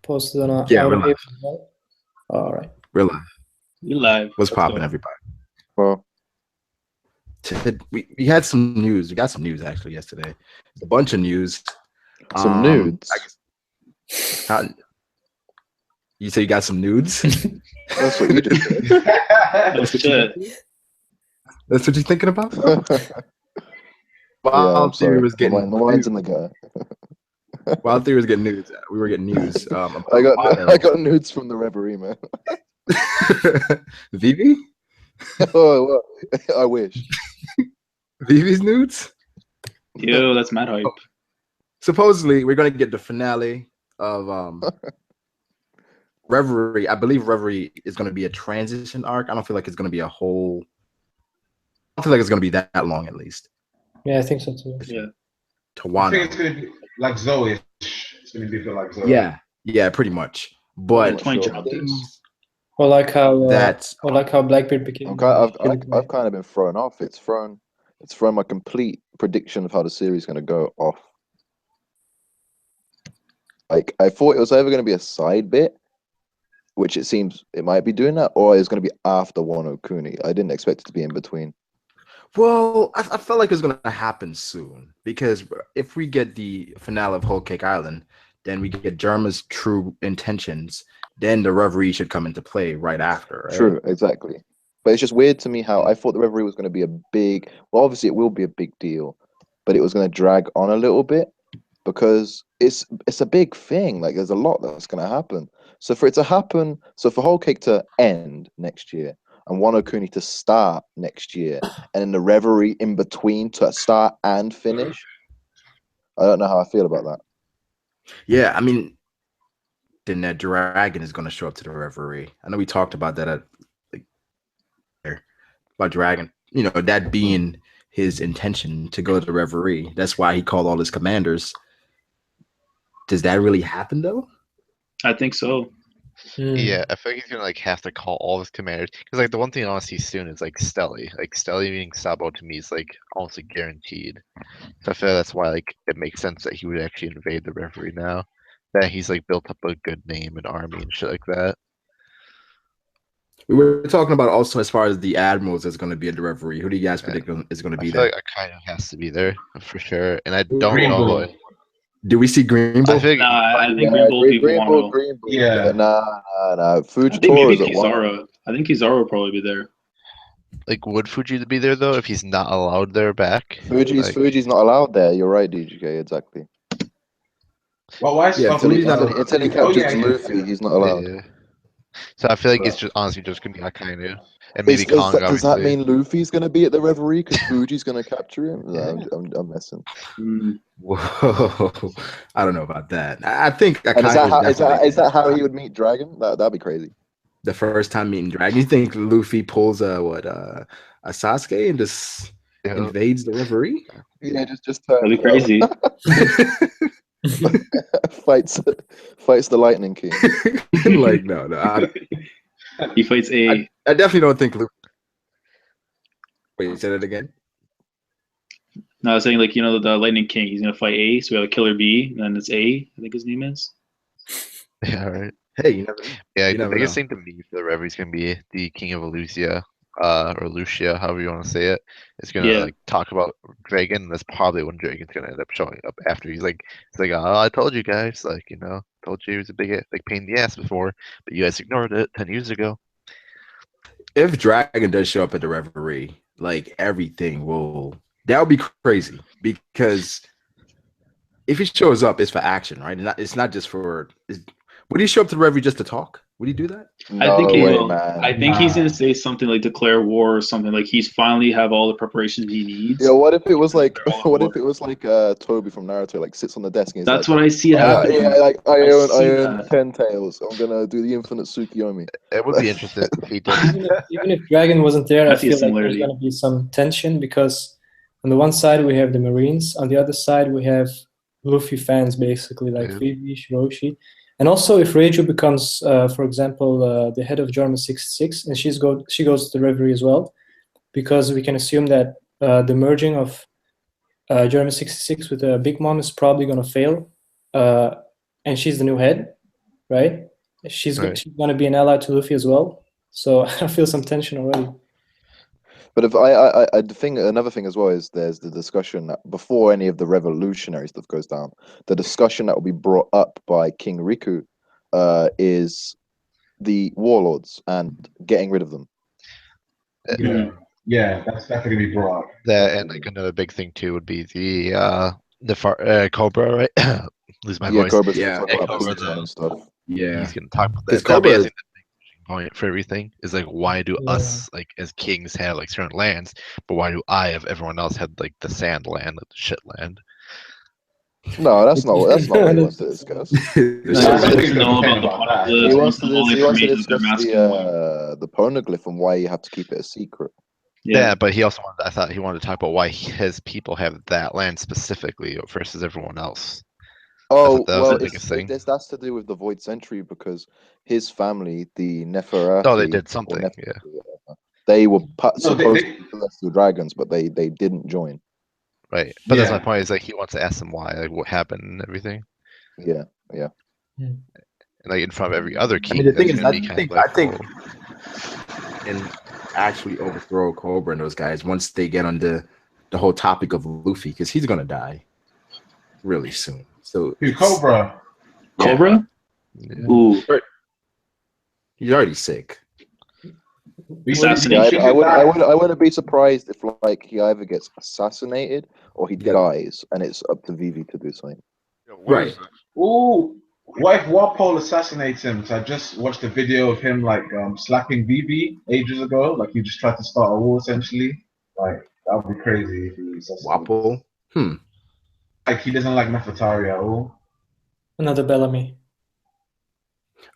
posted on our we're live. All right. We're live. You live. What's popping, everybody? Well, we had some news. We got some news actually yesterday. A bunch of news. some nudes. You say you got some nudes? That's what you just said. That's shit. That's what you're thinking about? Yeah, I'm sorry. was getting My mind's in the guy. Wild Theory was getting news. We were getting news. I got nudes from the Reverie, man. Vivi? Oh, well, I wish. Vivi's nudes? Yo, that's mad hype. Supposedly, we're gonna get the finale of Reverie. I believe Reverie is gonna be a transition arc. I don't feel like it's gonna be a whole. I don't feel like it's gonna be that long at least. Yeah, I think so too. Yeah. Tawano. I think it's gonna be like Zoe. It's gonna be like Zoe. Yeah, pretty much. But 20 chapters. Or like how that's Blackbeard became. I've kind of been thrown off. It's thrown my complete prediction of how the series is going to go off. Like, I thought it was either going to be a side bit, which it seems it might be doing that, or it's going to be after Wano Kuni. I didn't expect it to be in between. Well, I felt like it's gonna happen soon because if we get the finale of Whole Cake Island, then we get Germa's true intentions. Then the Reverie should come into play right after. Right? True, exactly. But it's just weird to me how I thought the Reverie was going to be a big. Well, obviously it will be a big deal, but it was going to drag on a little bit because it's a big thing. Like, there's a lot that's going to happen. So for it to happen, so for Whole Cake to end next year and Wano Kuni to start next year, and then the Reverie in between to start and finish, I don't know how I feel about that. Yeah, I mean, then that dragon is going to show up to the Reverie. I know we talked about that about Dragon. You know, that being his intention to go to the Reverie. That's why he called all his commanders. Does that really happen though? I think so. Yeah, I feel like he's gonna like have to call all his commanders because like the one thing I want to see soon is like Stelly. Like Stelly being Sabo to me is like almost like guaranteed. So I feel that's why like it makes sense that he would actually invade the Reverie now. That he's like built up a good name and army and shit like that. We were talking about also as far as the admirals that's going to be at the Reverie. Who do you guys predict is going to be I feel there? like Akainu has to be there for sure, and I don't Green know. Bull. Do we see Green Bull? I think Green Bull will be Wano. Green Bull. Yeah. Nah. I think Fujitora is maybe at one. Kizaru. I think Kizaru will probably be there. Like, would Fuji be there though if he's not allowed there back? Fuji's not allowed there. You're right, DGK. Exactly. Well, why is Until he captures Luffy, he's not allowed. Yeah. So I feel like it's just honestly just gonna be Akainu and maybe Kong. Does that mean Luffy's gonna be at the Reverie because Fuji's gonna capture him? No, I'm messing. Whoa, I don't know about that. I think And is that how he would meet Dragon? That'd be crazy. The first time meeting Dragon. You think Luffy pulls a Sasuke and just invades the Reverie? Yeah, just That'd be crazy. fights the Lightning King. Like no. He fights A. I definitely don't think Luffy. Wait, you said it again? No, I was saying like the Lightning King. He's gonna fight A, so we have a Killer B, and then it's A. I think his name is. Yeah, right. Hey, you never. Yeah, the biggest thing to me for the Reverie is gonna be the King of Lucia, or Lucia, however you want to say it. It's gonna like talk about Dragon. And that's probably when Dragon's gonna end up showing up after. He's like, oh, I told you guys, like told you he was a big like pain in the ass before, but you guys ignored it 10 years ago. If Dragon does show up at the Reverie, like everything that would be crazy because if he shows up, it's for action, right? It's not just for. Would he show up to the Reverie just to talk? Would he do that? I think he will. Man. I think he's gonna say something like declare war or something like he's finally have all the preparations he needs. Yeah, what if it was like Toby from Naruto like sits on the desk and he's That's like, what I see it happening. Yeah, like I own that. 10 tails. I'm gonna do the infinite Tsukiyomi. It would be interesting if he did. Even if Dragon wasn't there, I see a feel like there's similarity. gonna be some tension because on the one side we have the Marines, on the other side we have Luffy fans basically like Vivi, Shiroshi. And also, if Reiju becomes, for example, the head of German 66, and she goes to the Reverie as well, because we can assume that the merging of German 66 with Big Mom is probably going to fail. and she's the new head, right? She's Right. she's going to be an ally to Luffy as well. So I feel some tension already. But if another thing as well is there's the discussion that before any of the revolutionary stuff goes down, the discussion that will be brought up by King Riku is the warlords and getting rid of them. Yeah, that's definitely gonna be brought up. That and like another big thing too would be the Cobra, right? Lose my voice. Cobra's Yeah. talking about Cobra, businessmen and stuff. Yeah, He's gonna talk about because that. That'll be, I Cobra. think, the big point for everything is like, why do us like as kings have like certain lands, but why do I of everyone else had like the sand land, like the shit land? No, that's not what he wants to discuss. He wants to know about the poneglyphs. He wants to all the information that they're discuss masking. the poneglyph and why you have to keep it a secret. Yeah, but he also I thought he wanted to talk about why his people have that land specifically versus everyone else. Oh, that was well, the biggest thing. that's to do with the Void Century because his family, the Neferati, Oh, they did something. they were No, supposed to be celestial dragons, but they didn't join. Right, but that's my Yeah. point. Is like he wants to ask them why, like what happened and everything, Yeah. and like in front of every other I king. mean, the thing that's is, gonna be kind of like, I think, oh, and actually overthrow Cobra and those guys once they get on the whole topic of Luffy, because he's gonna die really soon. So Who, Cobra? Yeah. Cobra? yeah. Ooh. He's already sick. Assassination. I wouldn't be surprised if like he either gets assassinated or he dies, and it's up to Vivi to do something. Right. Ooh, what if Walpole assassinates him? So I just watched a video of him like slapping Vivi ages ago. Like he just tried to start a war essentially. Like that would be crazy if he assassinated. Wapol. Like he doesn't like Nefertari at all. Another Bellamy.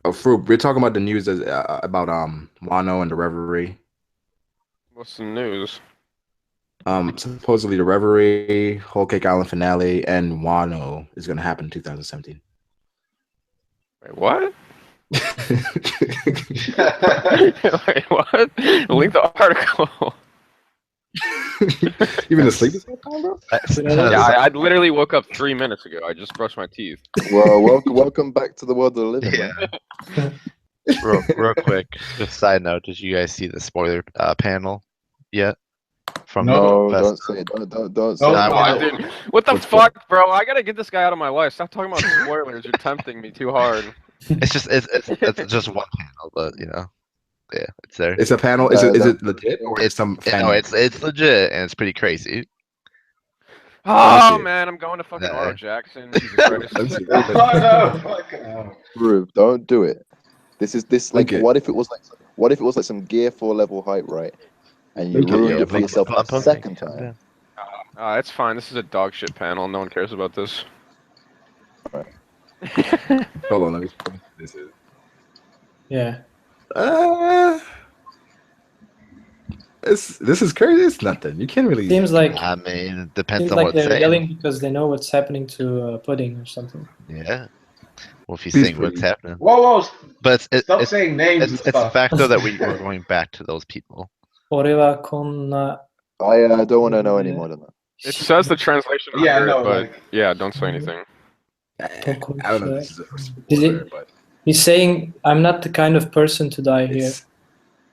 Oh, Fruit, we're talking about the news about Wano and the Reverie. What's the news? Supposedly the Reverie, Whole Cake Island finale, and Wano is going to happen in 2017. Wait, what? Wait, what? Link the article. You've been asleep this whole time, bro? Yeah, I literally woke up 3 minutes ago. I just brushed my teeth. Well, welcome back to the world of the living. Yeah. real quick, just side note: did you guys see the spoiler panel yet? From No, Jump don't Festa? say it. Don't say No, it. I didn't. What the What's fuck, bro? I gotta get this guy out of my life. Stop talking about spoilers. You're tempting me too hard. It's just one panel, but you know, yeah, it's there. It's a panel. Is it legit or it's some fan? No, it's legit and it's pretty crazy. Oh man, I'm going to fucking Nah. Oro Jackson. Jesus Christ. Oh, no, fucking hell. Rube, don't do it. This like Okay. what if it was like some Gear 4 level hype, right? And you Okay, ruined yeah, it for yourself I'm the posting. second time. It's fine. This is a dog shit panel. No one cares about this. Right. Hold on, let me. This is. Yeah. This is crazy. It's nothing. You can't really. Seems like I mean, it depends seems on like what's they're saying. yelling because they know what's happening to Pudding or something. Yeah. Well, if he's He's saying what's pretty- happening, Whoa, but stop it's saying names and it's a stuff. fact though that we're going back to those people. Oreva con I don't want to know any more than that. It says the translation Yeah, under no, it, but like- yeah, don't say anything. I don't know if this is a Did spoiler, it- but He's saying, "I'm not the kind of person to die here."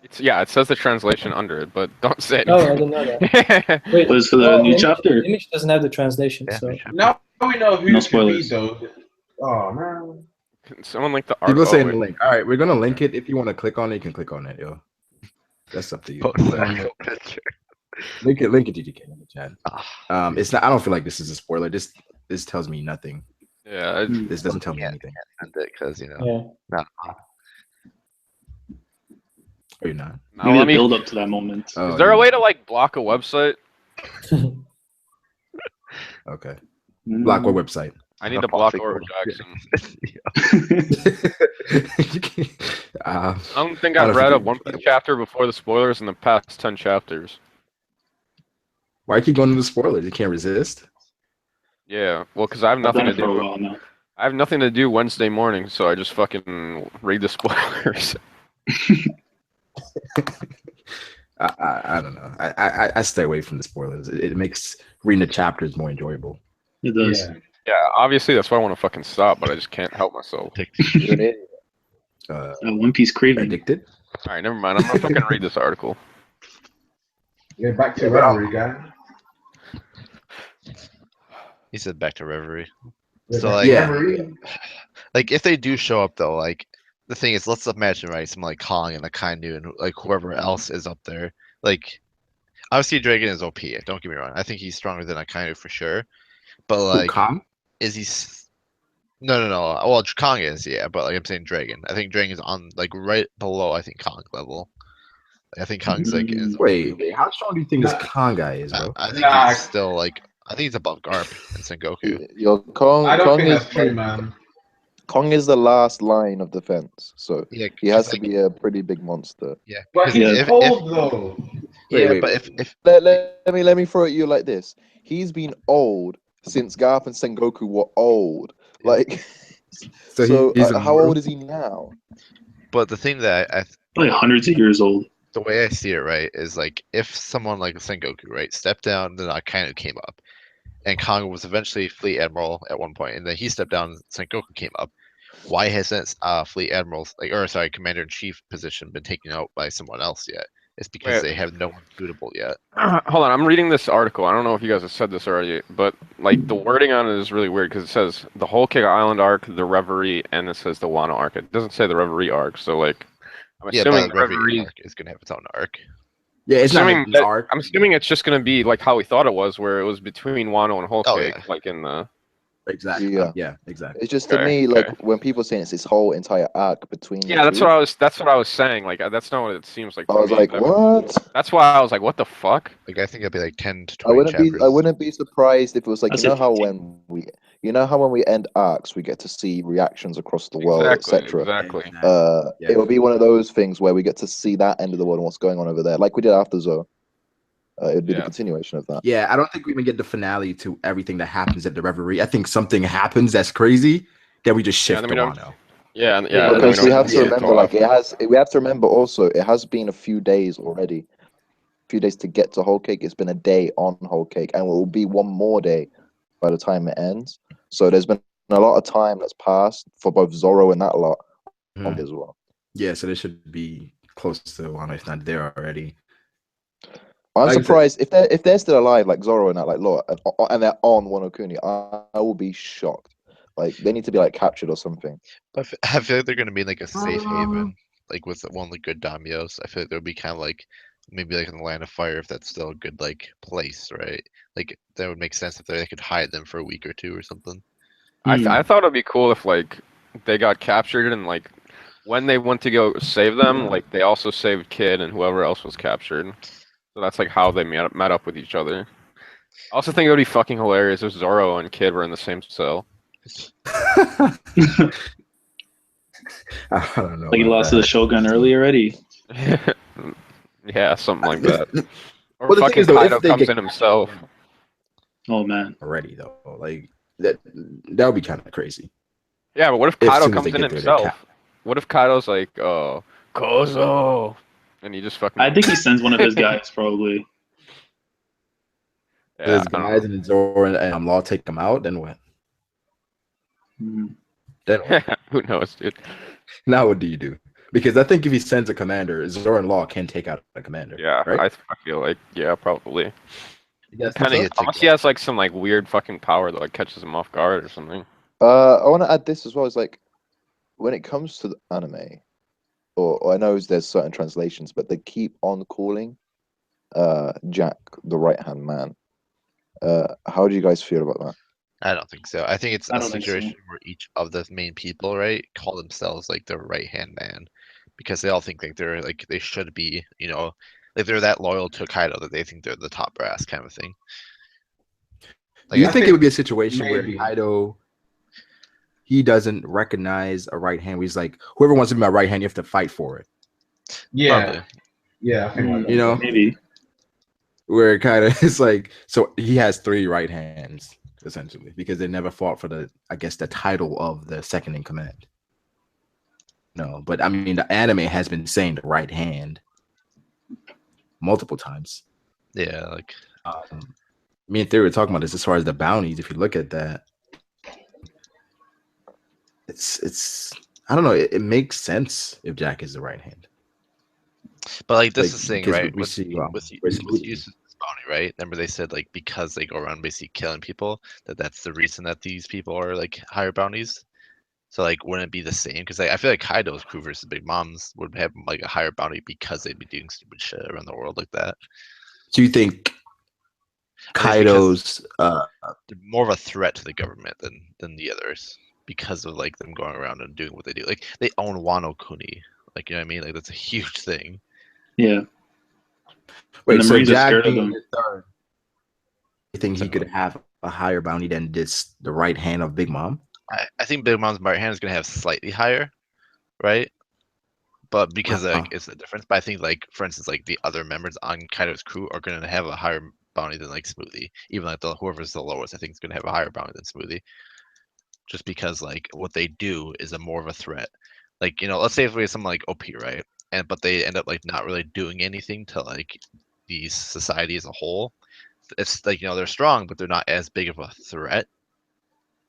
it's It says the translation under it, but don't say Oh, I anything. didn't know that. Wait, Was for the new chapter? The image doesn't have the translation, Yeah, so Now we know who No it could be, spoilers. though. Oh, man. Can someone link the people article? saying the link. All right, we're gonna link it. If you want to click on it, you can click on it, yo. That's up to you. Post the actual picture. Link it, GGK in the chat. It's not. I don't feel like this is a spoiler. This tells me nothing. Yeah, This doesn't tell me anything. Because you know, yeah. no. Or you're not. Maybe the build up to that moment. Oh, is there a you- way to like block a website? Okay. Block what website? I need A to block policy Oro code. Jackson. You can't- I don't think I I've don't read think a you- One Piece chapter before the spoilers in the past 10 chapters. Why you keep going to the spoilers? You can't resist. Yeah, well, because I have I've nothing done to it for a do. while now. I have nothing to do Wednesday morning, so I just fucking read the spoilers. I don't know. I stay away from the spoilers. It makes reading the chapters more enjoyable. It does. Yeah. Yeah, obviously that's why I want to fucking stop, but I just can't help myself. You're an idiot. One Piece craving. Addicted. All right, never mind. I'm gonna fucking read this article. Yeah, back to Reverie, guy. He said back to Reverie. Yeah, So back like, to Yeah. Reverie. like if they do show up though, like the thing is, let's imagine right, someone like Kong and Akainu and like whoever else is up there. Like, obviously Dragon is OP. Don't get me wrong. I think he's stronger than Akainu for sure. But Who, like, Kong? is he? No. Well, Kong is, yeah. But like I'm saying, Dragon. I think Dragon is on like right below. I think Kong level. I think Kong's like is. Wait, how strong do you think this Kong guy is, bro? I think Nah, he's still like. I think he's above Garp and Sengoku. Yo, Kong, I don't Kong think is that's true, man. Kong is the last line of defense, so Yeah, he has to like, be a pretty big monster. yeah. But Because he's if old though. Wait, yeah, wait, but wait. if Let me throw it at you like this. He's been old since Garp and Sengoku were old. Yeah. Like, So he's how old is he now? but the thing that I Like hundreds of years old. the way I see it, right, is like if someone like Sengoku, right, stepped down, then Akainu came up, and Kong was eventually Fleet Admiral at one point, and then he stepped down, Sengoku came up. Why hasn't Fleet Admiral's Commander in Chief position been taken out by someone else yet? It's because Wait. they have no one suitable yet. Hold on, I'm reading this article. I don't know if you guys have said this already, but like the wording on it is really weird because it says the Whole Cake Island arc, the Reverie, and it says the Wano arc. It doesn't say the Reverie arc, so like I'm Yeah, assuming but the Reverie Reverie. arc is gonna have its own arc. Yeah, it's not Assuming an that- arc. I'm assuming it's just gonna be like how we thought it was, where it was between Wano and Whole Oh, Cake, yeah. like in the. Exactly. Yeah. Yeah, exactly. It's just to Okay, me okay. like when people saying it's this whole entire arc between. Yeah, the that's two, what I was. That's what I was saying. Like that's not what it seems like. I To was me, like, but what? That's why I was like, what the fuck? Like I think it'd be like 10 to I 20 wouldn't chapters. be. I wouldn't be surprised if it was like That's you know it, how 15. when we end arcs, we get to see reactions across the world, Exactly. etc. Exactly. It will be one of those things where we get to see that end of the world and what's going on over there, like we did after Zoe. It would be the Yeah. continuation of that. Yeah, I don't think we even get the finale to everything that happens at the Reverie. I think something happens that's crazy that we just shift then to we don't- Wano. Yeah. Yeah, Yeah. Because then we have to don't- remember, like we have to remember also, it has been a few days already. A few days to get to Whole Cake. It's been a day on Whole Cake, and it will be one more day by the time it ends. So there's been a lot of time that's passed for both Zoro and that lot Mhm. as well. Yeah, so they should be close to Wano, if not there already. I'm Like I said- surprised if they're still alive, like Zoro and that, like Law, and they're on Wano Kuni. I will be shocked. Like they need to be like captured or something. But I feel like they're gonna be in like a safe haven, like with one of the good daimyos. I feel like they'll be kind of like maybe like in the Land of Fire, if that's still a good like place, right? Like that would make sense if they could hide them for a week or two or something. I thought it'd be cool if like they got captured and like when they went to go save them, like they also saved Kid and whoever else was captured. So that's like how they met up with each other. I also think it would be fucking hilarious if Zoro and Kid were in the same cell. I don't know. Like he about lost to that. the Shogun early already. Yeah, something like that. Or Well, the thing fucking is, though, if Kaido they comes get- in himself. Oh man. already though. Like that would be kind of crazy. Yeah, but what if As Kaido soon as comes they in get there, they're himself? What if Kaido's like, Kozo, and he just fucking? I think he sends one of his guys probably. Yeah, There's I don't guys know. and Zoro and Law take them out, then what? Mhm. Then Who knows, dude? now what do you do? Because I think if he sends a commander, Zoro and Law can take out a commander. Yeah, right? I feel like probably. Yes, Kind so? of. Unless he has like some like weird fucking power that like catches him off guard or something. I want to add this as well. It's like when it comes to the anime, or I know there's certain translations, but they keep on calling Jack the right hand man. How do you guys feel about that? I don't think so. I think it's I a don't think so. situation where each of the main people, right, call themselves like the right hand man, because they all think like they're like they should be, like they're that loyal to Kaido that they think they're the top brass kind of thing. Do you I think it would be a situation maybe. where Kaido he doesn't recognize a right hand? He's like, whoever wants to be my right hand, you have to fight for it. Yeah, Probably. yeah, I think like You know, Maybe. where it kind of is like, so he has 3 right hands essentially because they never fought for the title of the second in command. No, but I mean the anime has been saying the right hand multiple times. Yeah, like Me and Theory were talking about this as far as the bounties. If you look at that, it's I don't know. It makes sense if Jack is the right hand. But like this Like, is the thing, because right? we see With Resolute. use of this bounty, right? Remember they said like because they go around basically killing people, that's the reason that these people are like higher bounties. So like, wouldn't it be the same? Because I feel like Kaido's crew versus Big Mom's would have like a higher bounty because they'd be doing stupid shit around the world like that. Do you think I think it's Kaido's they're more of a threat to the government than the others because of like them going around and doing what they do. Like they own Wano Kuni. Like you know what I mean? Like that's a huge thing. Yeah. wait? the So Marines are Jack scared of being them. the third, you think he could have a higher bounty than this the right hand of Big Mom? I think Big Mom's right hand is gonna have slightly higher, right? But because like it's a difference. But I think like for instance like the other members on Kaido's crew are gonna have a higher bounty than like Smoothie. Even like whoever's the lowest, I think is gonna have a higher bounty than Smoothie. Just because like what they do is a more of a threat. Like, you know, let's say if we have something like OP, right? But they end up like not really doing anything to like the society as a whole. It's like, you know, they're strong, but they're not as big of a threat.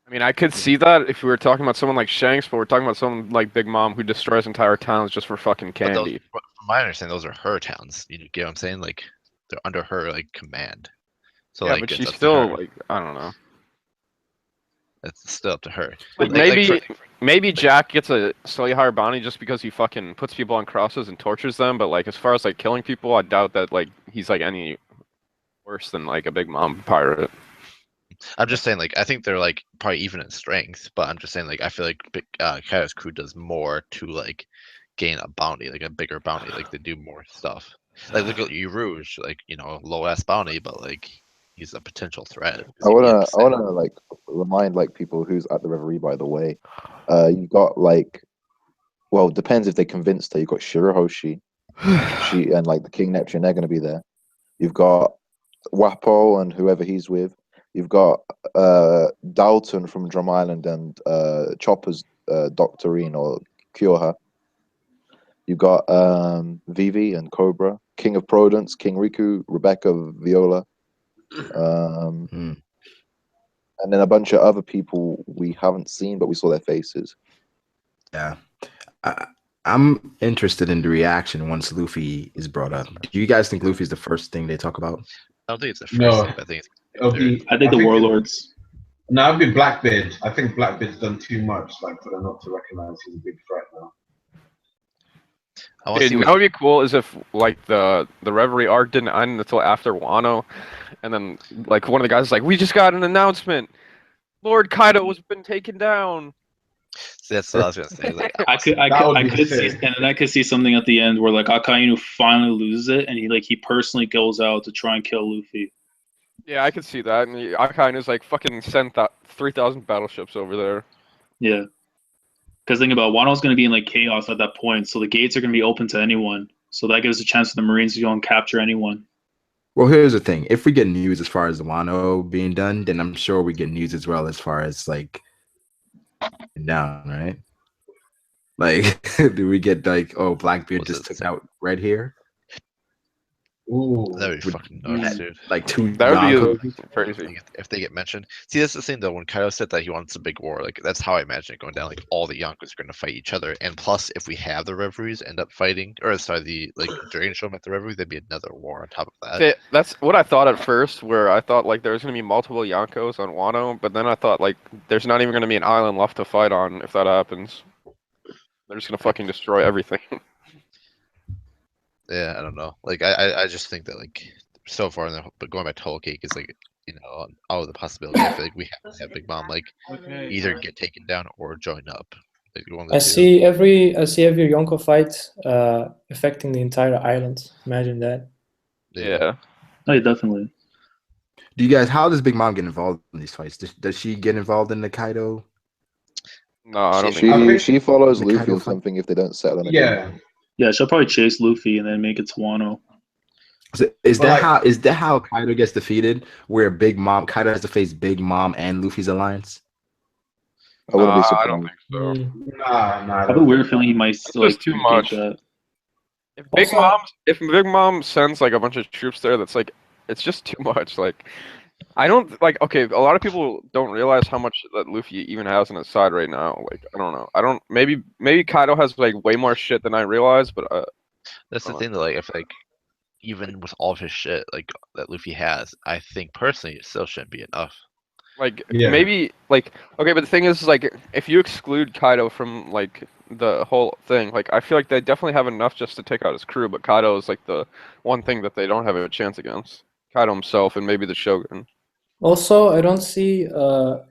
I mean, I could see that if we were talking about someone like Shanks, but we're talking about someone like Big Mom who destroys entire towns just for fucking But those, candy. from my understanding, those are her towns. You get what I'm saying? Like they're under her like command. So Yeah, like but it's she's up to still her. like, I don't know. It's still up to her. Like maybe Jack gets a slightly higher bounty just because he fucking puts people on crosses and tortures them. But like as far as like killing people, I doubt that like he's like any worse than like a Big Mom pirate. I'm just saying, like, I think they're like probably even in strength, but I'm just saying, like, I feel like Kaido's crew does more to like gain a bounty, like a bigger bounty, like they do more stuff. Like, look at Rouge, like, you know, low ass bounty, but like he's a potential threat. I wanna like remind like people who's at the Reverie. By the way, you got like, well, it depends if they convinced her. You got Shirahoshi, she and like the King Neptune. They're gonna be there. You've got Wapo and whoever he's with. You've got Dalton from Drum Island and Chopper's Doctorine or Cure Her. You've got Vivi and Cobra, King of Prudence, King Riku, Rebecca Viola, and then a bunch of other people we haven't seen, but we saw their faces. Yeah. I'm interested in the reaction once Luffy is brought up. Do you guys think Luffy's the first thing they talk about? I don't think it's the first No. thing, but I think it's I think the Warlords. No, it'd be Blackbeard. I think Blackbeard's done too much, like for them not to recognize he's a big threat now. Dude, that would be cool is if like the Reverie arc didn't end until after Wano, and then like one of the guys is like, "We just got an announcement, Lord Kaido has been taken down." See, that's what I was gonna say. Like, I could see something at the end where like Akainu finally loses it, and he personally goes out to try and kill Luffy. Yeah, I could see that, and Akainu's like fucking sent that 3,000 battleships over there. Yeah. Because think about it, Wano's going to be in like chaos at that point, so the gates are going to be open to anyone. So that gives a chance for the Marines to go and capture anyone. Well, here's the thing: if we get news as far as the Wano being done, then I'm sure we get news as well as far as like down, right? Like, do we get like, oh, Blackbeard just took out Red here? Ooh, that'd be fucking nuts, dude. Like two. That would be Yonkos, crazy if they get mentioned. See, that's the thing though. When Kaido said that he wants a big war, like that's how I imagine it going down. Like all the Yonkos are going to fight each other, and plus, if we have the Reveries end up fighting, or sorry, the like Dragon Show at the Reverie, there'd be another war on top of that. See, that's what I thought at first, where I thought like there was going to be multiple Yonkos on Wano, but then I thought like there's not even going to be an island left to fight on if that happens. They're just going to fucking destroy everything. Yeah, I don't know. Like I just think that like so far, but going back to Whole Cake is like, you know, all of the possibilities. I feel like we have to have Big Mom like either get taken down or join up. Like, I see every Yonko fight affecting the entire island. Imagine that. Yeah. Oh, yeah, definitely. Do you guys? How does Big Mom get involved in these fights? Does she get involved in the Kaido? No, I don't think She follows the Luffy Kaido or something if they don't settle in. Yeah, she'll probably chase Luffy and then make it to Wano. So is that how Kaido gets defeated? Where Big Mom Kaido has to face Big Mom and Luffy's alliance? I wouldn't be surprised. I don't think so. Nah. I have a weird feeling he might still It's too much. that. If Big Mom sends like a bunch of troops there, that's like it's just too much. Like I don't like. Okay, a lot of people don't realize how much that Luffy even has on his side right now. Like, I don't know. I don't. Maybe Kaido has like way more shit than I realized, but That's the thing. That, like, I feel like even with all of his shit like that Luffy has, I think personally it still shouldn't be enough. like Yeah. maybe like okay, but the thing is like if you exclude Kaido from like the whole thing, like I feel like they definitely have enough just to take out his crew, but Kaido is like the one thing that they don't have a chance against. Kaido himself and maybe the Shogun. Also, I don't see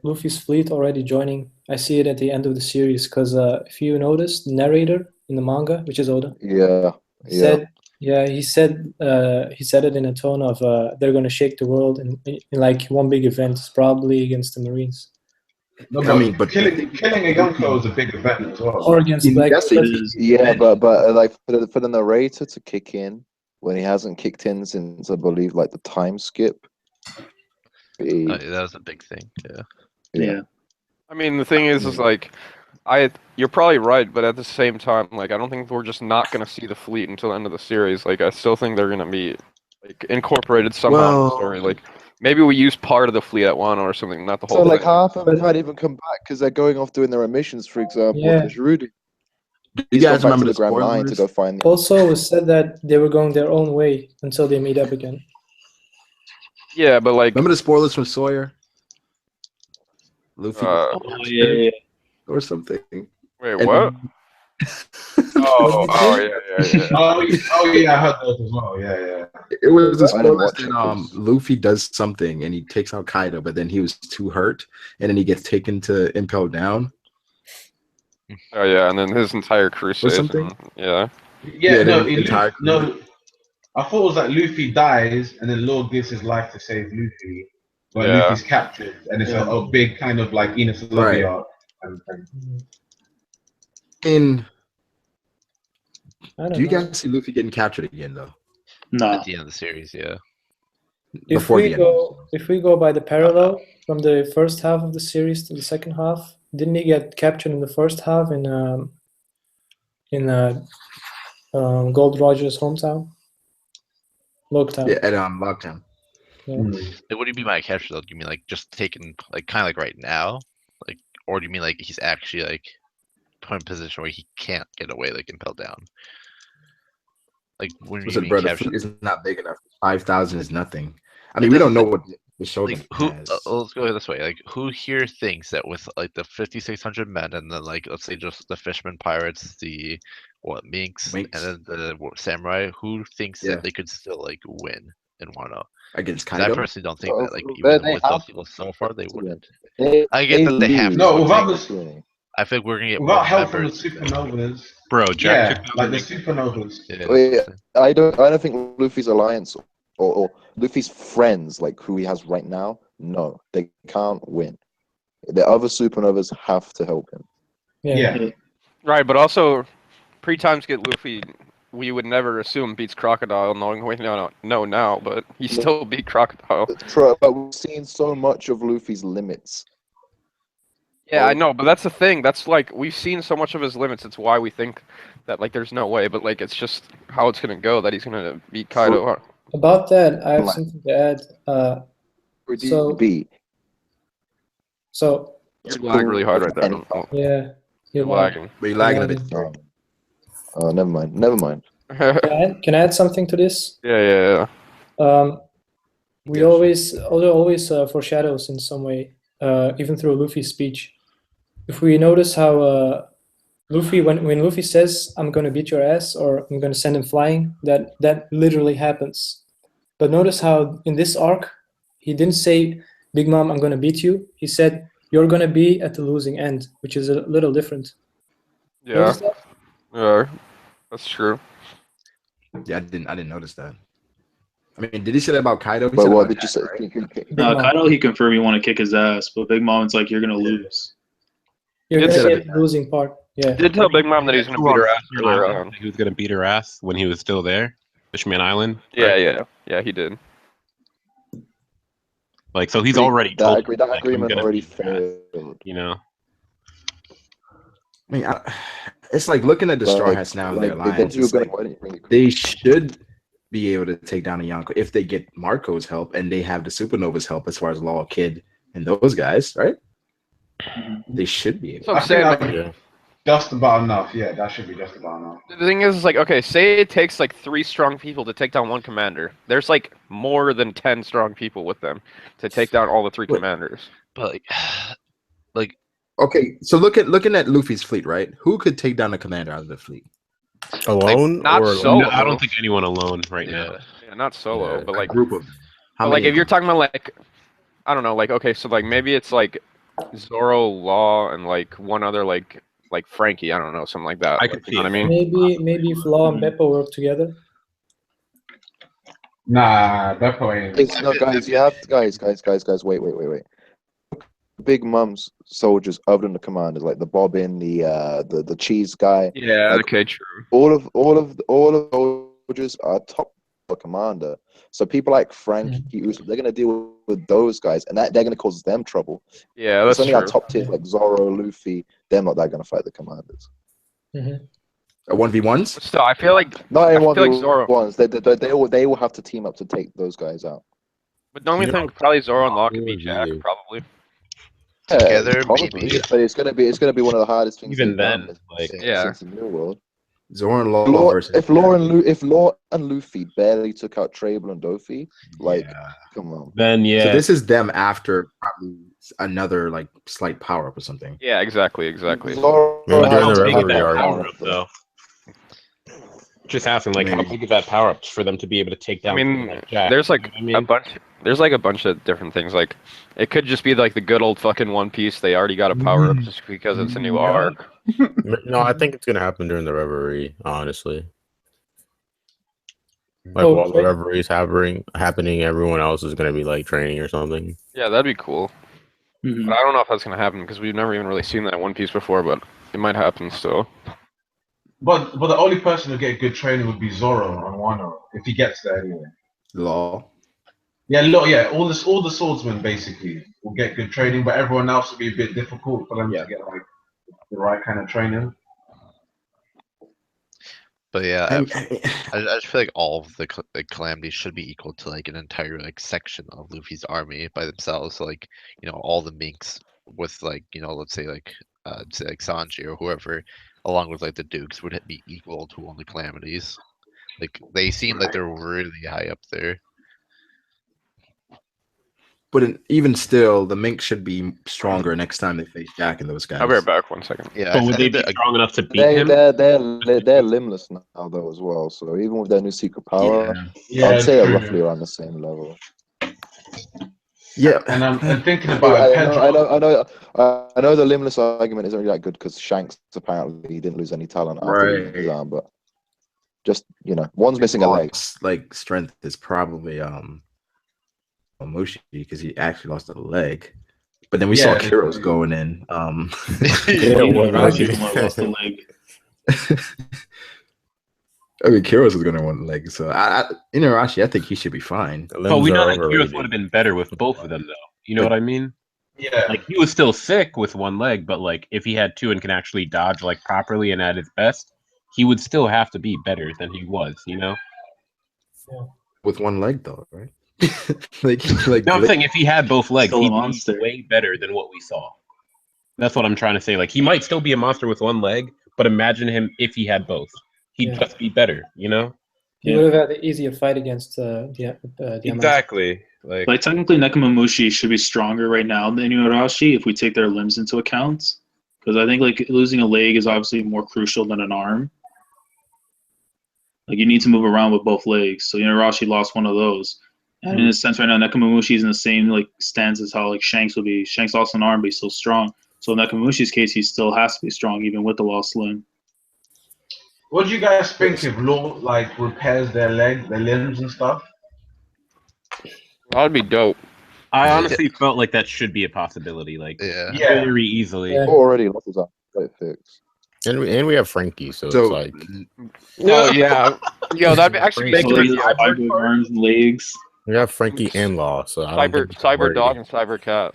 Luffy's fleet already joining. I see it at the end of the series because if you notice, the narrator in the manga, which is Oda, Yeah, said, yeah, he said it in a tone of they're gonna shake the world in like one big event, probably against the Marines No, I mean, but killing a Yonko is a big event as well. or against Black. Yes, It is. yeah, but like for the narrator to kick in when he hasn't kicked in since I believe like the time skip. That was a big thing. Yeah. Yeah. I mean, the thing is like, you're probably right, but at the same time, like, I don't think we're just not gonna see the fleet until the end of the series. Like, I still think they're gonna be like incorporated somehow in the story. Like, maybe we use part of the fleet at Wano or something, not the whole So like thing. half of them might even come back because they're going off doing their missions, for example. Yeah. Rudy. you He's gone guys back to remember the the Grand Line to spoilers? go find the. Also, it was said that they were going their own way until they meet up again. Yeah, but like, Remember the spoilers from Sawyer? Luffy Oh yeah. or something. wait, And- what? Oh, yeah. Oh yeah, I heard those as well. Yeah. It was the I didn't spoilers watch that it 'cause- Luffy does something and he takes out Kaido, but then he was too hurt, and then he gets taken to Impel Down Oh yeah, and then his entire crew or stays. something. Yeah. Yeah, no, the entire crew. no. I thought it was like Luffy dies and then Lord gives his life to save Luffy, but Yeah. Luffy's captured, and it's a big kind of like Enos Lobby Right. arc. And I don't do you know. guys see Luffy getting captured again though? No. At the end of the series, yeah. If Before the end. if we go by the parallel from the first half of the series to the second half, didn't he get captured in the first half in Gold Roger's hometown, Loketown? Yeah, at Lockdown. Yeah. Like, what do you mean by capture though? Do you mean like just taken like kind of like right now, like, or do you mean like he's actually like put in a position where he can't get away, like impelled down? Like when you Listen, mean bro, the captured, fleet is not big enough. 5,000 is nothing. I Like, mean, we that's don't the know what the Shogun like who? has. Let's go this way. Like who here thinks that with like the 5,600 men and then like let's say just the fishermen, pirates, the minks, and Minks. then the samurai, who thinks Yeah. that they could still like win in Wano? Against 'Cause I Kaido? personally don't think Oh, that like they even with those have people so far they to win. wouldn't. They I get that they have to, No, but without like, the I think we're gonna get without more help from the members. supernovas. Bro, Jack Yeah, took like out the the supernovas. Yeah, Wait, that's the thing. I don't think Luffy's alliance or Luffy's friends, like who he has right now, no, they can't win. The other supernovas have to help him. Yeah. Right, but also pre-times get Luffy. We would never assume beats Crocodile, knowing we know now, but he still beat Crocodile. True, but we've seen so much of Luffy's limits. Yeah, I know, but that's the thing. That's like we've seen so much of his limits. It's why we think that like there's no way, but like it's just how it's gonna go that he's gonna beat Kaido. About that, I have Like- something to add. Pretty So- beat. So You lag really hard right there. yeah, You're lagging. But you're lagging a lagging. bit. Oh, never mind. Can I add something to this? Yeah. We Yeah, always foreshadows in some way, even through Luffy's speech. If we notice how Luffy, when Luffy says, "I'm gonna beat your ass" or "I'm gonna send him flying," that literally happens. But notice how in this arc, he didn't say, "Big Mom, I'm gonna beat you." He said, "You're gonna be at the losing end," which is a little different. Yeah, Notice that? yeah, that's true. Yeah, I didn't notice that. I mean, did he say that about Kaido? He But said what about did you Jack, say? right? Big No, Mom. Kaido he confirmed you want to kick his ass, but Big Mom's like you're gonna lose. You're Did gonna say get that. the losing part. Yeah. Did tell Big Mom that he's gonna beat her ass earlier on. He was gonna beat her ass when he was still there, Fishman Island. Yeah, right? yeah, he did. Like, so he's already told that like, I'm agreement gonna already beat your ass, failed. you know. I mean, it's like looking at the Straw Like- Hats now in like, their they alliance. do It's gonna like win it really quick. they should be able to take down a Yonko if they get Marco's help and they have the Supernova's help as far as Law, Kid, and those guys, right? They should be able. So I'm saying, that'd like, be just about enough. Yeah, that should be just about enough. the thing is, like, okay, say it takes like 3 strong people to take down one commander. There's like more than 10 strong people with them to take down all the 3 commanders. But like, Okay, so looking at Luffy's fleet, right? Who could take down a commander out of the fleet? Alone? not or solo. No, I don't think anyone alone right now. Yeah, not solo, Yeah, but A like, group of them. How but like many if you're of them? talking about like, I don't know, like okay, so like maybe it's like Zoro, Law, and like one other like Frankie. I don't know, something like that. I Like, could you know what I see mean? Maybe if Law and Beppo work together. Nah, Beppo ain't. No, guys, you have to, guys. Wait. Big Mum's soldiers, other than the commanders, like the Bobbin, the cheese guy. Yeah. Like, Okay. True. all of the soldiers are top of the commander. So people like Frankie, Usopp, they're gonna deal with those guys, and that they're gonna cause them trouble. Yeah, that's It's only true. our top tiers like Zoro, Luffy. They're not that gonna fight the commanders. A 1v1s? Still, I feel like Not in I one feel like Zoro. ones. They will have to team up to take those guys out. But don't we You know, think probably Zoro and Law could Zoro beat is Jack? easy. Probably. Together, probably, maybe. but it's gonna be one of the hardest things Even they've done then, like, Yeah. since the New World. Zoro and Law versus. If Law and Luffy barely took out Trable and Dofi, like, come on. then So this is them after probably another like slight power up or something. Yeah. Exactly. Zoro Maybe during has the to have Reverie that arc. power power up, up though. Just asking, like, how Maybe. big is that power up for them to be able to take down? I mean, someone like Jack? there's like You know what I mean? a bunch. There's like a bunch of different things. Like, it could just be like the good old fucking One Piece. They already got a power up just because it's a new arc. No, I think it's gonna happen during the Reverie, honestly. Like Oh, while the okay. Reverie's happening, everyone else is gonna be like training or something. Yeah, that'd be cool. But I don't know if that's gonna happen because we've never even really seen that in One Piece before. But it might happen still. But the only person who get good training would be Zoro on Wano if he gets there anyway. Law. Yeah, look, yeah, all the swordsmen basically will get good training, but everyone else will be a bit difficult for them to get like the right kind of training. But yeah, And- I just feel like all of the calamities should be equal to like an entire like section of Luffy's army by themselves. So, like, you know, all the minks with like, you know, let's say like Sanji or whoever, along with like the Dukes, would be equal to all the calamities. Like, they seem like they're really high up there. But even still, the Mink should be stronger next time they face Jack and those guys. I'll be right back. 1 second. Yeah, But would they think be that, strong enough to beat They're him? limbless now though as well. So even with their new secret power, Yeah, I'd say they're true. roughly around the same level. Yeah, And I'm thinking about Pedro. I know the limbless argument isn't really that good because Shanks apparently didn't lose any talent after losing his Right. arm, but just, you know, one's missing a leg. Like strength is probably Mushi because he actually lost a leg. But then we saw Kiro's going in. Lost the leg. I mean, Kiro's was going to want a leg. So Inarashi, I think he should be fine. But we know that Kiros would have been better with both of them, though. You know what I mean? Yeah. Like, he was still sick with one leg, but like if he had two and can actually dodge like properly and at his best, he would still have to be better than he was. You know? With one leg, though, right? No, I'm saying if he had both legs, Still a he'd monster. be way better than what we saw. That's what I'm trying to say. Like, he might still be a monster with one leg, but imagine him if he had both. He'd just be better, you know? He would have had an easier fight against the Exactly. Like technically, Nekomamushi should be stronger right now than Inuarashi if we take their limbs into account. Because I think like losing a leg is obviously more crucial than an arm. Like you need to move around with both legs. So Inuarashi lost one of those. And in a sense, right now, Nekomamushi is in the same like stance as how like Shanks would be. Shanks lost an arm, but he's still strong. So in Nekomamushi's case, he still has to be strong even with the lost limb. What do you guys think if Law like repairs their limbs and stuff? That would be dope. I honestly felt like that should be a possibility. Like very easily. Already lost his arm. Got it fixed. And we have Frankie, so it's like Oh yeah, yo, that'd be actually make So cyber arms and legs. we have Frankie and Law, so I don't think cyber dog and cyber cat.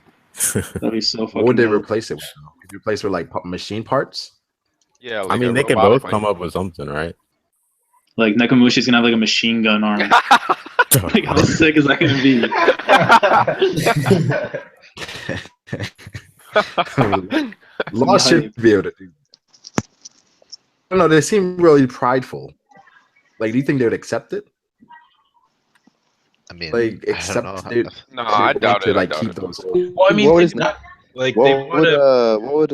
That'd be so fucking. What would they dope. replace it with? Could you replace it with like machine parts? Yeah, I mean, they can both come up with something, right? Like Nakamushi's gonna have like a machine gun arm. Like how sick is that gonna be? Law should be able to do. I don't know. They seem really prideful. Like, do you think they would accept it? I mean, Like, I accept don't know. it? No, I doubt to it. I like doubt keep it. those. Well, I mean, What think is about, like they want to. what would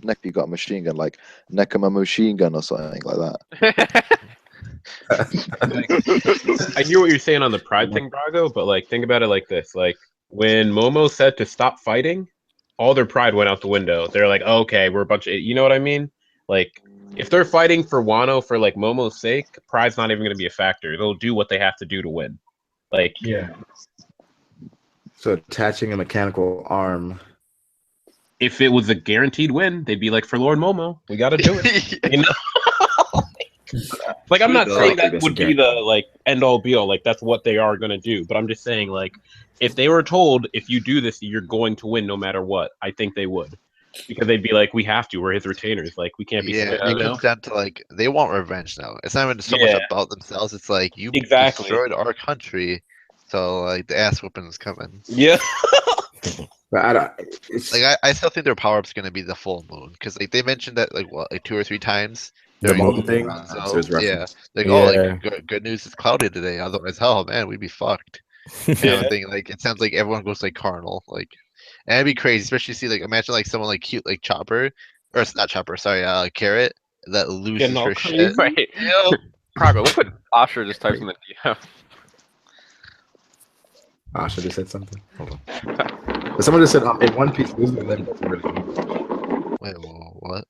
Neku got a machine gun like Nekama machine gun or something like that? I hear what you're saying on the pride thing, Brago, but like think about it like this: like when Momo said to stop fighting, all their pride went out the window. They're like, oh, okay, we're a bunch of, you know what I mean? Like if they're fighting for Wano for like Momo's sake, pride's not even going to be a factor. They'll do what they have to do to win. Like Yeah. So attaching a mechanical arm. if it was a guaranteed win, they'd be like, for Lord Momo, we got to do it. You know? Like I'm not saying that would be the like end all be all, like that's what they are gonna do, but I'm just saying like if they were told if you do this you're going to win no matter what, I think they would. Because they'd be like, we have to, we're his retainers, like we can't be Yeah, it comes down to like they want revenge now. It's not even so much about themselves, it's like you destroyed our country, so like the ass whooping is coming. Yeah. But I don't. I still think their power up's gonna be the full moon because like they mentioned that like what, like 2 or 3 times. The during moon thing? So, yeah, like Yeah. oh, like good news is cloudy today. Otherwise, hell, man, we'd be fucked. Kind of thing. Like it sounds like everyone goes like carnal. Like, and it'd be crazy, especially see like imagine like someone like cute like Chopper, or it's not Chopper, sorry, Carrot that loses her shit. Wait, Brago, look what Asher just typed in the DM. Asher just said something. Hold on. But someone just said in One Piece, losing the limb doesn't really mean much. Wait, what?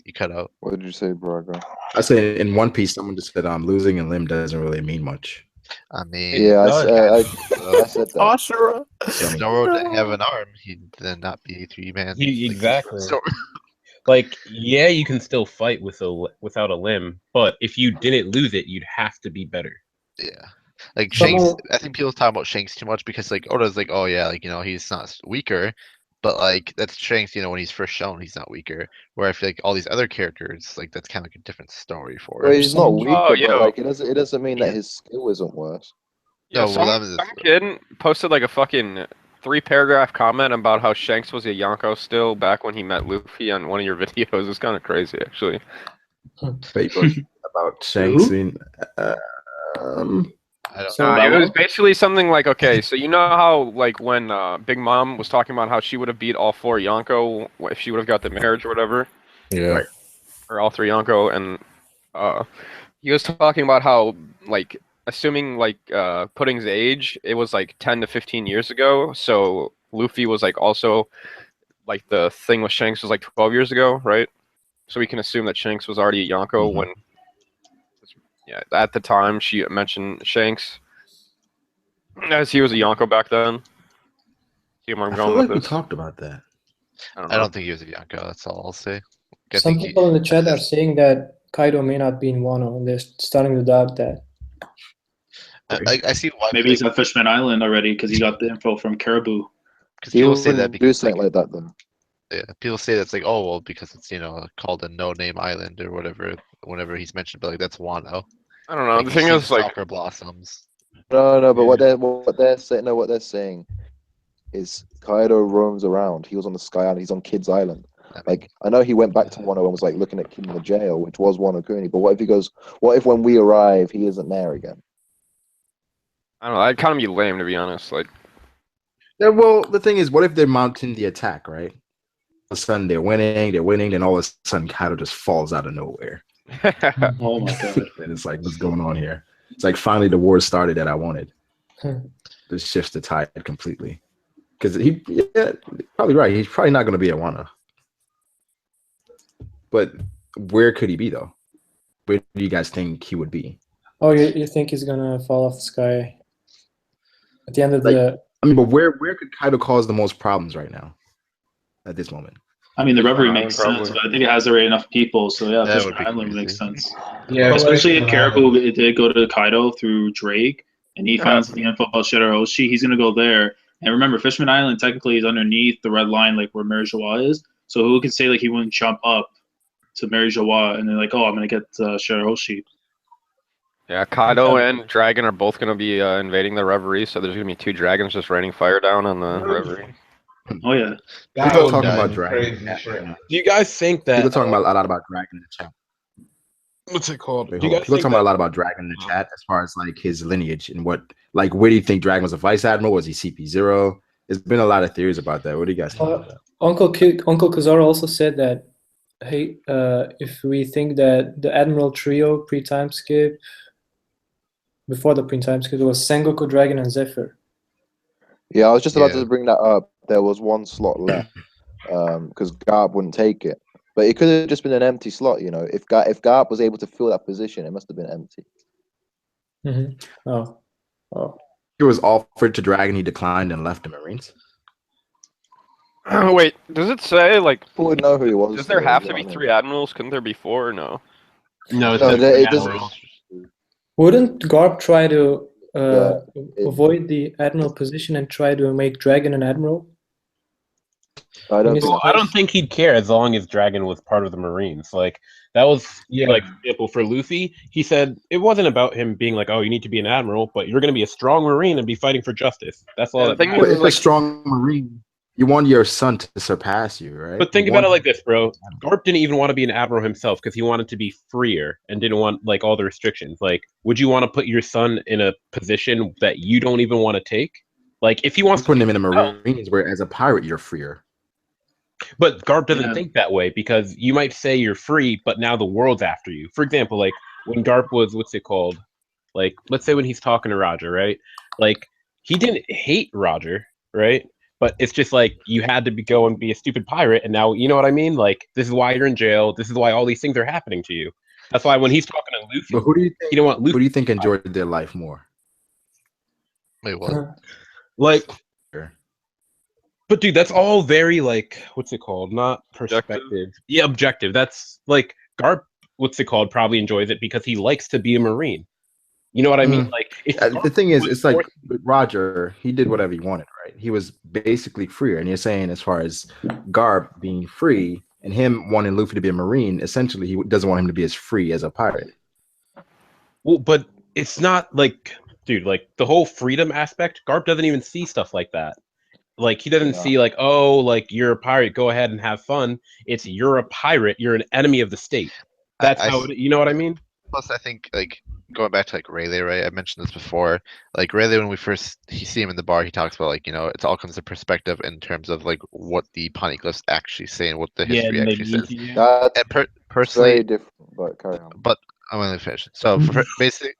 You cut out. What did you say, Brago? I say in One Piece, someone just said losing a limb doesn't really mean much. I mean, Yeah, I said that. Ashura. Zoro didn't have an arm. He'd then not be a 3-man. Exactly. Like, yeah, you can still fight without a limb, but if you didn't lose it, you'd have to be better. Yeah. Like Shanks, I think people talk about Shanks too much because like Oda's like, oh yeah, like he's not weaker, but like that's Shanks, when he's first shown, he's not weaker. Where I feel like all these other characters, like that's kind of like a different story for Well, him. he's not weaker, but like it doesn't mean that his skill isn't worse. Yeah, some kid posted like a fucking 3-paragraph comment about how Shanks was a Yonko still back when he met Luffy on one of your videos. It's kind of crazy, actually. About Shanks being, I don't know. It was basically something like, okay, so you know how like when Big Mom was talking about how she would have beat all 4 Yonko if she would have got the marriage or whatever? Yeah. Right. Or all 3 Yonko, and he was talking about how like assuming like Pudding's age, it was like 10 to 15 years ago. So Luffy was like also like the thing with Shanks was like 12 years ago, right? So we can assume that Shanks was already a Yonko when, yeah, at the time she mentioned Shanks as he was a Yonko back then. See where I'm going with this? We talked about that. I don't think he was a Yonko. That's all I'll say. Some people in the chat are saying that Kaido may not be in Wano, and they're starting to doubt that. I see why. Maybe he's at Fishman Island already because he got the info from Caribou. Because people say that because something like that, though. Yeah, people say that's like, oh well, because it's called a no-name island or whatever. Whenever he's mentioned, but like that's Wano. I don't know. Like, the thing is, like, soccer blossoms. No, but what they're saying, what they're saying is Kaido roams around. He was on the Sky Island. He's on Kid's Island. Like I know he went back to Wano and was like looking at Kid in the jail, which was Wano Kuni. But what if he goes? What if when we arrive, he isn't there again? I don't know. That'd kind of be lame, to be honest. Like, yeah. Well, the thing is, what if they're mounting the attack, right? All of a sudden they're winning, then all of a sudden Kaido just falls out of nowhere. Oh my god! And it's like, what's going on here? It's like finally the war started that I wanted. This shifts the tide completely. Because probably right. He's probably not going to be at Wano. But where could he be though? Where do you guys think he would be? Oh, you think he's gonna fall off the sky at the end of the? I mean, but where could Kaido cause the most problems right now? At this moment. I mean, the Reverie makes sense, but I think it has already enough people. So yeah, Fishman Island makes sense. Yeah, especially if Caribou did go to Kaido through Drake, and he finds the info about Shirahoshi, he's gonna go there. And remember, Fishman Island technically is underneath the red line, like where Merijoa is. So who can say like he wouldn't jump up to marry Joa, and they're like, oh, I'm gonna get Shirahoshi. Yeah, Kaido and Dragon are both going to be invading the Reverie, so there's going to be 2 dragons just raining fire down on the Reverie. Oh yeah. People talking about Dragon. Do you guys think that People talking about a lot about Dragon in the chat. what's it called? Wait, Do you guys people think talking about a lot about Dragon in the chat as far as like his lineage and what, like, where do you think Dragon was a vice admiral? Was he CP0? There's been a lot of theories about that. What do you guys think about that? Uncle Kazara also said that, hey, if we think that the Admiral Trio pre-time skip, before the pre-time skip, it was Sengoku, Dragon, and Zephyr. Yeah, I was just about to bring that up. There was 1 slot left because Garp wouldn't take it. But it could have just been an empty slot, you know. If Garp was able to fill that position, it must have been empty. Mm-hmm. Oh. He was offered to Dragon, he declined and left the Marines. Wait, does it say, like, Who would know who he was? does there have to be 3 admirals? Couldn't there be 4 or no? No, it doesn't. Wouldn't Garp try to avoid the admiral position and try to make Dragon an admiral? I don't think he'd care as long as Dragon was part of the Marines. Like that was like, for example, for Luffy, he said it wasn't about him being like, oh, you need to be an admiral, but you're going to be a strong Marine and be fighting for justice. That's all. If a strong Marine, you want your son to surpass you, right? But think about it like this, bro. Garp didn't even want to be an admiral himself because he wanted to be freer and didn't want like all the restrictions. Like, would you want to put your son in a position that you don't even want to take? Like, if he wants to put him in the Marines, where as a pirate you're freer. But Garp doesn't think that way because you might say you're free, but now the world's after you. For example, like when Garp was, what's it called? Like, let's say when he's talking to Roger, right? Like, he didn't hate Roger, right? But it's just like you had to go and be a stupid pirate, and now you know what I mean. Like this is why you're in jail. This is why all these things are happening to you. That's why when he's talking to Luffy, but who do you think? You don't want Luffy. Who do you think enjoyed their life more? Wait, what? Like, but dude, that's all very like what's it called? Not perspective. Objective. Yeah, objective. That's like Garp. What's it called? Probably enjoys it because he likes to be a Marine. You know what I mean? Like the thing is, it's like Roger. He did whatever he wanted, right? He was basically freer. And you're saying, as far as Garp being free and him wanting Luffy to be a Marine, essentially, he doesn't want him to be as free as a pirate. Well, but it's not like, dude, like the whole freedom aspect. Garp doesn't even see stuff like that. Like he doesn't see like, oh, like you're a pirate, go ahead and have fun. It's you're a pirate, you're an enemy of the state. That's you know what I mean? Plus, I think like going back to like Rayleigh, right? I mentioned this before. Like Rayleigh, when we first see him in the bar, he talks about like, you know, it all comes to perspective in terms of like what the poneglyphs actually say and what the history actually says. And personally, very different. But carry on. But I'm gonna finish. So basically,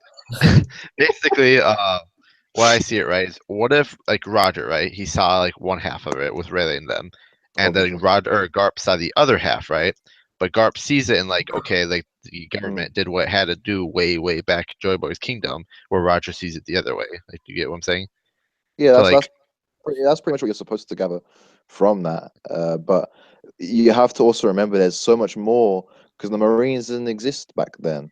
what I see it right is, what if like Roger, right? He saw like one half of it with Rayleigh and them, and then Garp saw the other half, right? But Garp sees it and like, okay, like the government did what it had to do way back Joy Boy's kingdom, where Roger sees it the other way. Like, do you get what I'm saying? Yeah, that's pretty much what you're supposed to gather from that. But you have to also remember there's so much more because the Marines didn't exist back then.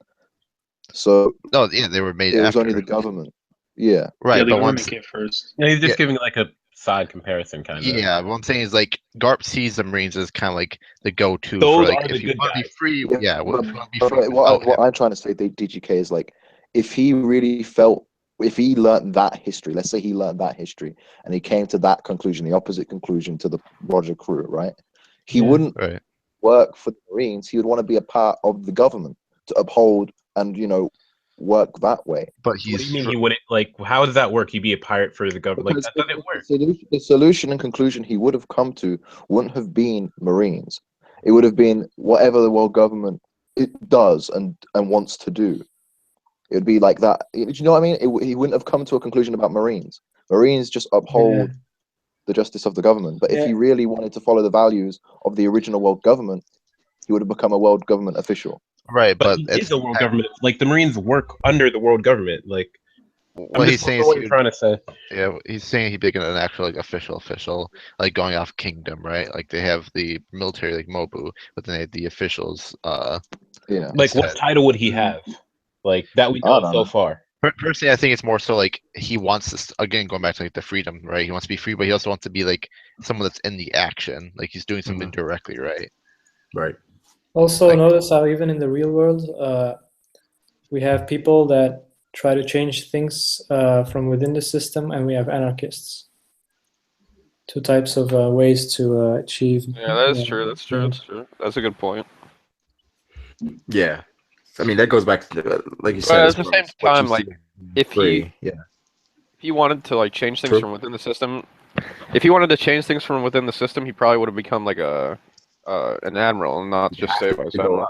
So no, yeah, they were made. It was only the government. Yeah, right. Yeah, the but government came first. Yeah, he's just giving like a side comparison, kind of. Yeah, what I'm saying is like Garp sees the Marines as kind of like the go-to for like if you want to be free. Yeah, what I'm trying to say, DGK is like if he really felt, if he learned that history, let's say he learned that history and he came to that conclusion, the opposite conclusion to the Roger crew, right? He wouldn't work for the Marines. He would want to be a part of the government to uphold and work that way. But he's. What do you mean he wouldn't like? How does that work? He'd be a pirate for the government. Like that doesn't work. The solution and conclusion he would have come to wouldn't have been Marines. It would have been whatever the world government it does and wants to do. It would be like that. Do you know what I mean? He wouldn't have come to a conclusion about Marines. Marines just uphold the justice of the government. But if he really wanted to follow the values of the original world government, he would have become a world government official. Right, but he is the world government. Like the Marines work under the world government. Like what he's saying is what you're trying to say. Yeah, he's saying he'd be an actual like official, like going off kingdom, right? Like they have the military like Mobu, but then they have the officials. Like what title would he have? Like that we know so far. Personally, I think it's more so like he wants this again, going back to like the freedom, right? He wants to be free, but he also wants to be like someone that's in the action, like he's doing something directly, right? Right. Also, notice how even in the real world, we have people that try to change things from within the system, and we have anarchists. Two types of ways to achieve. Yeah, that is true. That's true. That's true. That's a good point. Yeah, I mean that goes back to like you But said. at the same time, like if he wanted to like change things True. from within the system, if he wanted to change things from within the system, he probably would have become like an admiral and not just saved by Senna.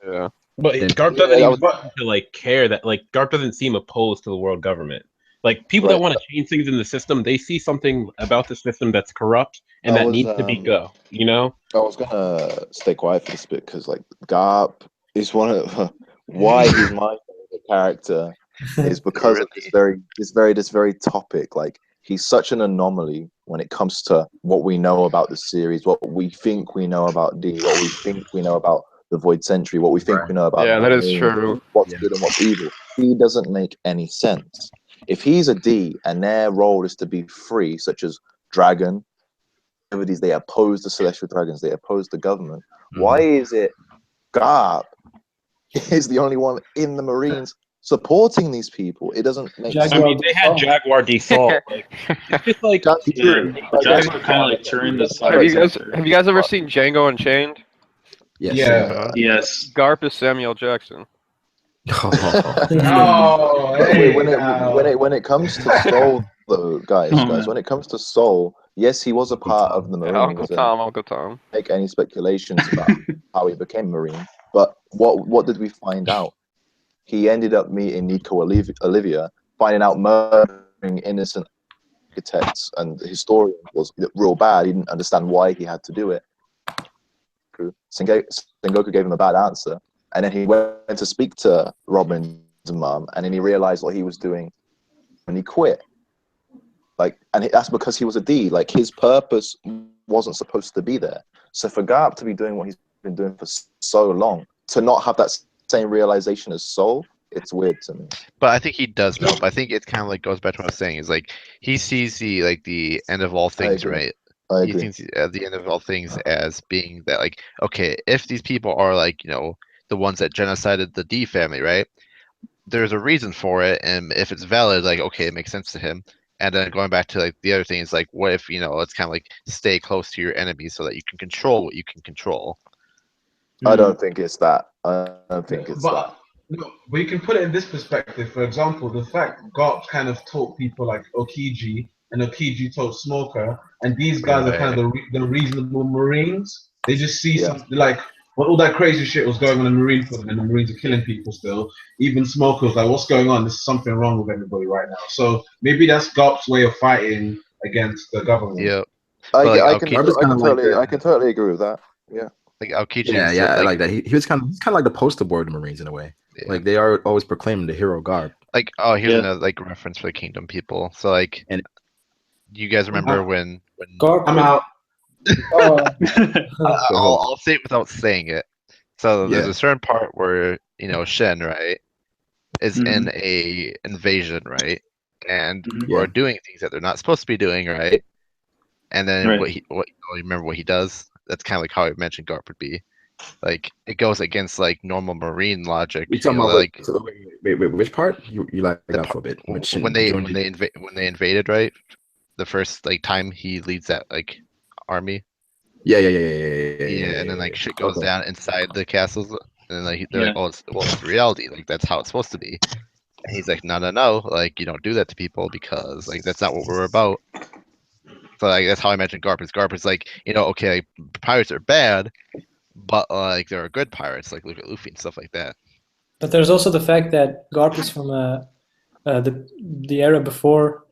Yeah. But Garp doesn't even to like care that like Garp doesn't seem opposed to the world government. Like people that want to change things in the system, they see something about the system that's corrupt and that needs to be go. You know. I was gonna stay quiet for this bit because like Garp is one of why he's my favorite character is because of this very topic. Like he's such an anomaly when it comes to what we know about the series, what we think we know about D, what we think we know about the Void Century, what we think we know about that is true. What's good and what's evil. He doesn't make any sense. If he's a D and their role is to be free, such as Dragon, they oppose the Celestial Dragons, they oppose the government. Why is it Garp is the only one in the Marines supporting these people? It doesn't make sense. I mean, they had Jaguar default. Like, it's just like Jags are kind of like turning the side. Have you guys ever seen Django Unchained? Yes. Yeah. Yes. Garp is Samuel Jackson. Oh, hey, when it comes to Soul, though, guys, when it comes to Soul, yes, he was a part of the Marines. Uncle Tom. Make any speculations about how he became Marine, but what did we find out? He ended up meeting Nico Olivia, finding out murdering innocent architects and historians was real bad. He didn't understand why he had to do it. Sengoku gave him a bad answer, and then he went to speak to Robin's mom, and then he realized what he was doing, and he quit. Like, and that's because he was a D. Like, his purpose wasn't supposed to be there. So for Garp to be doing what he's been doing for so long, to not have that same realization as Soul, it's weird to me. But I think he does know. But I think it kind of like goes back to what I was saying. Is like he sees the end of all things, right? He thinks the end of all things as being that like, okay, if these people are like, you know, the ones that genocided the D family, right? There's a reason for it, and if it's valid, like, okay, it makes sense to him. And then going back to like the other thing is like, what if, you know, it's kind of like stay close to your enemies so that you can control what you can control. I don't think it's that. I don't think it's that. No, but you can put it in this perspective. For example, the fact Garp kind of taught people like Okiji, and Okiji taught Smoker, and these guys are kind of the reasonable Marines. They just see something like when all that crazy shit was going on in the Marine Corps, and the Marines are killing people still. Even Smoker was like, "What's going on? There's something wrong with everybody right now." So maybe that's Garp's way of fighting against the government. Yeah, I can totally agree with that. Yeah. Like Aokiji, I like that. He was kind of like the poster boy of the Marines in a way. Yeah. Like they are always proclaiming the hero Garp. Like, oh, here's another like reference for the Kingdom people. So like, and you guys remember when Garp? I'm out. I'll say it without saying it. So there's a certain part where, you know, Shen, right, is in a invasion, right, and are doing things that they're not supposed to be doing, right, and then you remember what he does? That's kind of like how I mentioned Garp would be. Like, it goes against like normal Marine logic. You talking about like wait, which part? You like that for a bit? When they invaded, right? The first like time he leads that like army. Yeah. And then like shit goes down inside the castles, and like they're like, oh, it's reality. Like that's how it's supposed to be. And he's like, no, like you don't do that to people because like that's not what we're about. So like that's how I mentioned Garp. Garp is like, you know, okay, pirates are bad, but like there are good pirates. Like look at Luffy and stuff like that. But there's also the fact that Garp is from the era before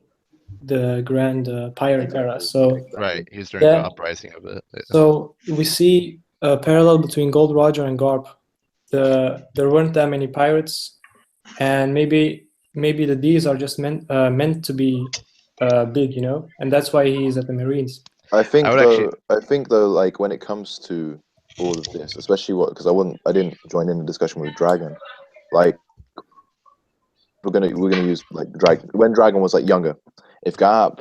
the Grand Pirate era. So right, he's during the uprising of it. Yeah. So we see a parallel between Gold Roger and Garp. There weren't that many pirates, and maybe the D's are just meant to be big, you know, and that's why he's at the Marines. I think though, like when it comes to all of this, especially because I didn't join in the discussion with Dragon. Like we're gonna use like Dragon when Dragon was like younger. If Garp,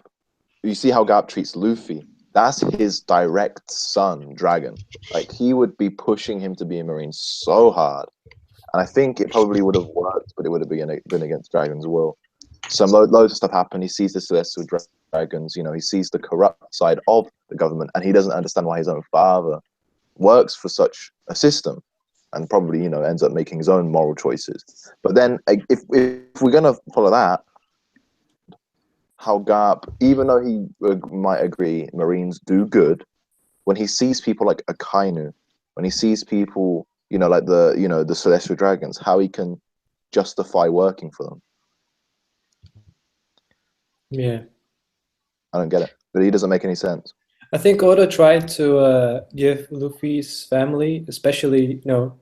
you see how Garp treats Luffy. that's his direct son, Dragon. Like, he would be pushing him to be a Marine so hard. And I think it probably would have worked, but it would have been against Dragon's will. Loads of stuff happened. He sees the Celestial Dragons, you know, he sees the corrupt side of the government, and he doesn't understand why his own father works for such a system, and probably, you know, ends up making his own moral choices. But then, if we're going to follow that, how Garp, even though he might agree Marines do good, when he sees people like Akainu, when he sees people, you know, like the Celestial Dragons, how he can justify working for them. Yeah. I don't get it. But he doesn't make any sense. I think Oda tried to give Luffy's family, especially, you know,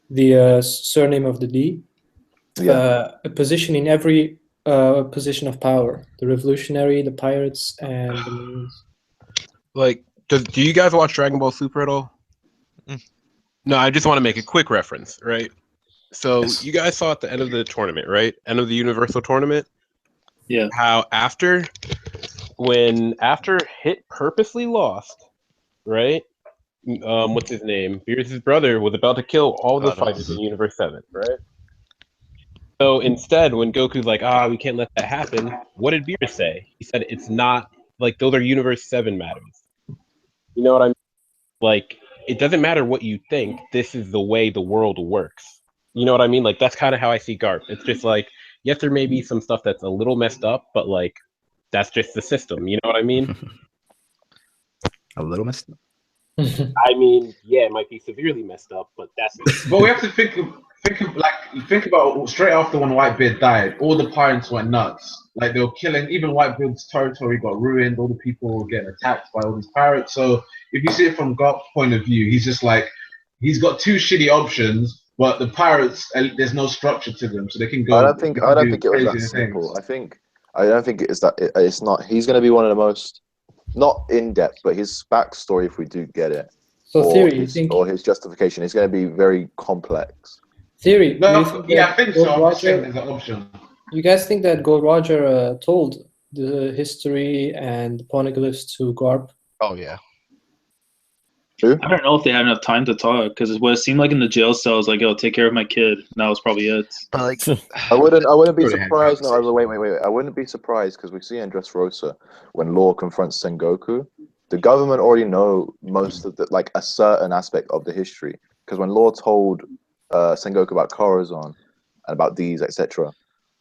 the surname of the D, a position in every position of power: the revolutionary, the pirates, and the Marines. Like, do you guys watch Dragon Ball Super at all? No, I just want to make a quick reference, right? So you guys saw at the end of the tournament, right? End of the Universal Tournament. Yeah. How after Hit purposely lost, right? What's his name? Beerus' brother was about to kill all the fighters in Universe 7, right? So instead, when Goku's like, we can't let that happen, what did Beerus say? He said, it's not, like, those are Universe 7 matters. You know what I mean? Like, it doesn't matter what you think, this is the way the world works. You know what I mean? Like, that's kind of how I see Garp. It's just like, yes, there may be some stuff that's a little messed up, but, like, that's just the system. You know what I mean? A little messed up. I mean, yeah, it might be severely messed up, but that's. But we have to think about straight after when Whitebeard died, all the pirates went nuts. Like, they were killing. Even Whitebeard's territory got ruined. All the people were getting attacked by all these pirates. So if you see it from Garp's point of view, he's just like, he's got two shitty options, but the pirates, there's no structure to them, so they can go. I don't think it was that simple. I don't think it is that. It's not. He's going to be one of the most, not in depth, but his backstory, if we do get it, so or his justification, is going to be very complex. Theory. No, I think so. I'm just saying there's an option. You guys think that Gold Roger told the history and the poneglyphs to Garp? Oh yeah. True. I don't know if they had enough time to talk, because what it seemed like in the jail cell was like, "Yo, take care of my kid." And that was probably it. But like, I wouldn't be surprised. No, wait. I wouldn't be surprised, because we see in Dressrosa when Law confronts Sengoku, the government already know most of the, like, a certain aspect of the history. Because when Law told Sengoku about Corazon and about these, etc.,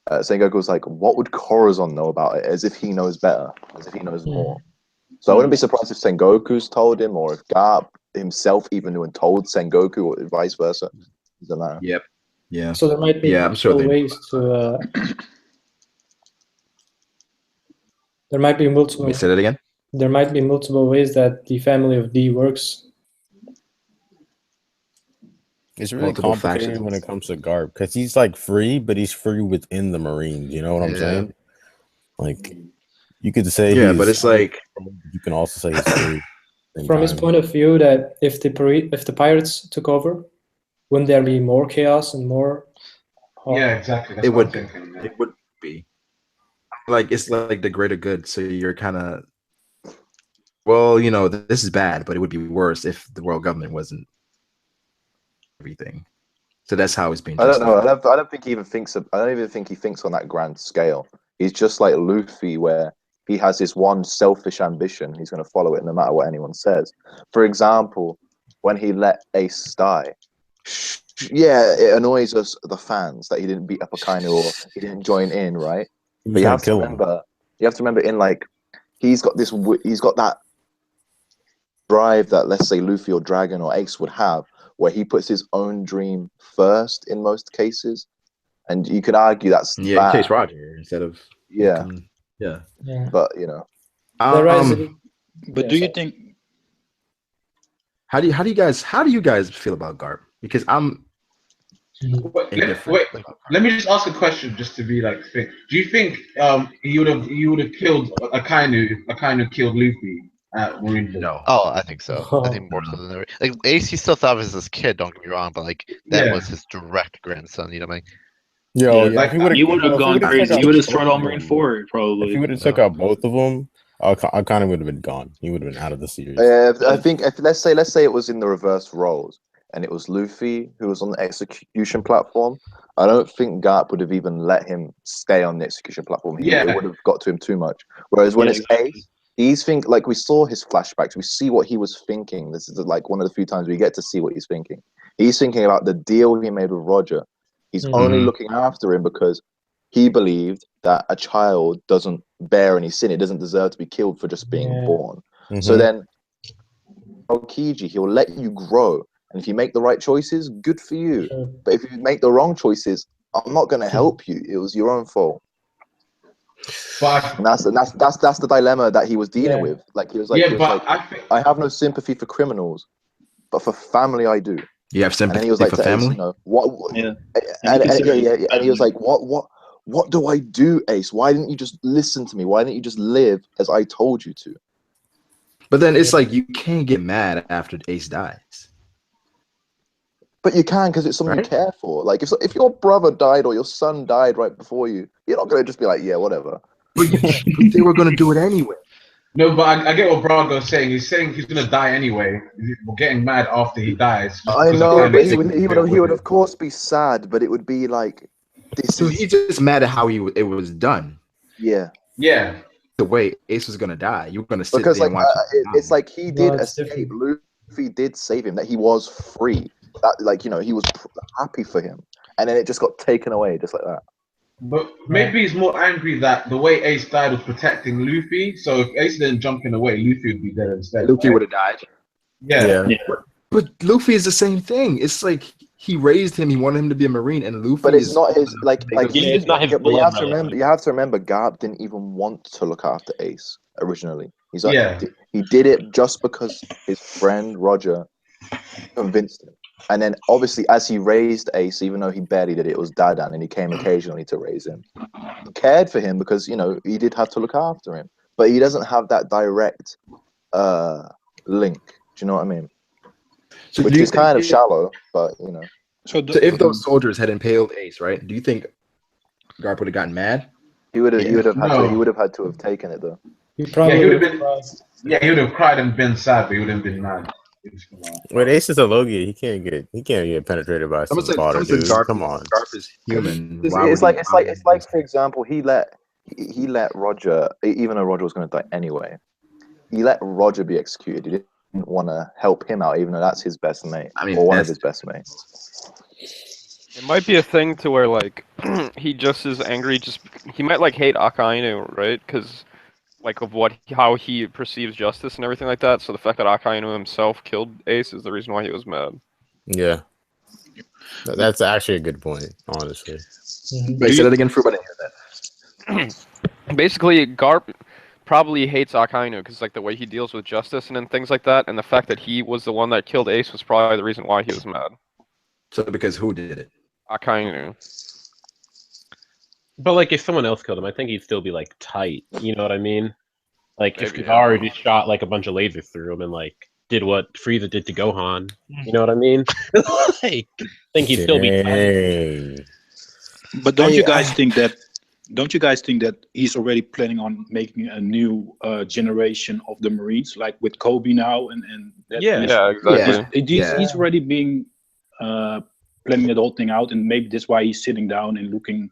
Sengoku was like, "What would Corazon know about it?" As if he knows better, as if he knows more. So I wouldn't be surprised if Sengoku's told him, or if Garp himself even knew and told Sengoku, or vice versa. Doesn't matter. Yep. Yeah. So there might be I'm sure ways to. There might be multiple. Let me say that again. There might be multiple ways that the family of D works. It's really complicated when it comes to Garp, because he's like free, but he's free within the Marines. You know what I'm saying? Like, you could say, but it's like, you can also say he's free. From his point of view, that if the pirates took over, wouldn't there be more chaos and more? Yeah, exactly. That's it what would. I'm thinking. It would be. Like, it's like the greater good. So you're kind of, well, you know, this is bad, but it would be worse if the world government wasn't everything. So that's how it's being. I don't know. I don't think he even thinks. I don't even think he thinks on that grand scale. He's just like Luffy, where he has this one selfish ambition. He's going to follow it no matter what anyone says. For example, when he let Ace die, yeah, it annoys us, the fans, that he didn't beat up Akainu or he didn't join in, right? But you have to remember, in like, he's got that drive that, let's say, Luffy or Dragon or Ace would have, where he puts his own dream first in most cases, and you could argue that's bad. Chase Roger instead of yeah. But you know, but do you think? How do you guys feel about Garp? Because I'm. Wait, let me just ask a question, just to be like, do you think he would have killed Akainu if Akainu killed Luffy at Marineford? No. Oh, I think so. I think more than ever. Like, Ace, he still thought of his kid. Don't get me wrong, but like that was his direct grandson. You know what I mean? Like, you would have gone crazy. You would have destroyed all Marineford, probably. If he would have took out both of them, Akane would have been gone. He would have been out of the series. I think let's say it was in the reverse roles, and it was Luffy who was on the execution platform. I don't think Garp would have even let him stay on the execution platform. It would have got to him too much. Whereas when it's Ace, he's like we saw his flashbacks. We see what he was thinking. This is like one of the few times we get to see what he's thinking. He's thinking about the deal he made with Roger. He's only looking after him because he believed that a child doesn't bear any sin. It doesn't deserve to be killed for just being born. So then, Aokiji, he'll let you grow. And if you make the right choices, good for you. Sure. But if you make the wrong choices, I'm not going to help you. It was your own fault. And that's the dilemma that he was dealing with. Like he was like, I have no sympathy for criminals, but for family I do. You have sympathy and he was like, for family? Ace, and he was like, what do I do, Ace? Why didn't you just listen to me? Why didn't you just live as I told you to? But then it's like you can't get mad after Ace dies. But you can, because it's someone you care for. Like if your brother died or your son died right before you, you're not gonna just be like, yeah, whatever. But they were gonna do it anyway. No, but I get what Brago's saying. He's saying he's gonna die anyway. We're getting mad after he dies. I know, but he would of course be sad, but it would be like he's just mad at how it was done. Yeah. The way Ace was gonna die, you were gonna sit because there and watch it's like he did escape. Luffy did save him. That he was free. That he was happy for him, and then it just got taken away just like that. But maybe he's more angry that the way Ace died was protecting Luffy. So if Ace didn't jump in the way, Luffy would be dead instead. Luffy would have died. Yeah. But Luffy is the same thing. It's like he raised him. He wanted him to be a Marine, and Luffy. But it's not his he's not his. But you have to remember, Garp didn't even want to look after Ace originally. He's like, he did it just because his friend Roger convinced him. And then obviously, as he raised Ace, even though he barely did it, it was Dadan, and he came occasionally to raise him. He cared for him because he did have to look after him, but he doesn't have that direct link. Do you know what I mean? So which is kind of shallow, but So if those soldiers had impaled Ace, right? Do you think Garp would have gotten mad? He would have had to have taken it though. He would have been. Yeah, he would have cried and been sad, but he would have been mad. When Ace is a Logia, he can't get penetrated by some water, dude. Come on, Garp is human. It's like for example, he let Roger, even though Roger was going to die anyway, he let Roger be executed. He didn't want to help him out, even though that's his best mate, or one of his best mates. It might be a thing to where like he just is angry. He might like hate Akainu, right? Because like of how he perceives justice and everything like that. So the fact that Akainu himself killed Ace is the reason why he was mad. Yeah, that's actually a good point, honestly. Wait, say that again, Fruit. I didn't hear that. Basically, Garp probably hates Akainu because like the way he deals with justice and then things like that, and the fact that he was the one that killed Ace was probably the reason why he was mad. So because who did it? Akainu. But like, if someone else killed him, I think he'd still be like tight. You know what I mean? Like if Kizaru just shot like a bunch of lasers through him and like did what Frieza did to Gohan. You know what I mean? Like, I think he'd still be tight. But don't you guys think that? Don't you guys think that he's already planning on making a new generation of the Marines, like with Kobe now, and that exactly. He's already being planning that whole thing out, and maybe that's why he's sitting down and looking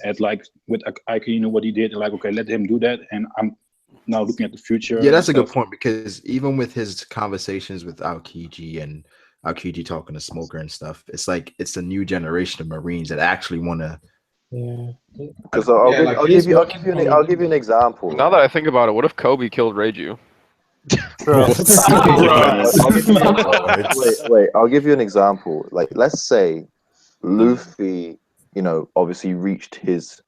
at like with Akainu what he did, and like, okay, let him do that, and I'm now looking at the future. Yeah, that's a good point, because even with his conversations with Aokiji and Aokiji talking to Smoker and stuff, it's like it's a new generation of Marines that actually want to. Yeah. Because I'll give you an example. Now that I think about it, what if Kobe killed Reiju? Wait, I'll give you an example. Like, let's say Luffy, obviously reached his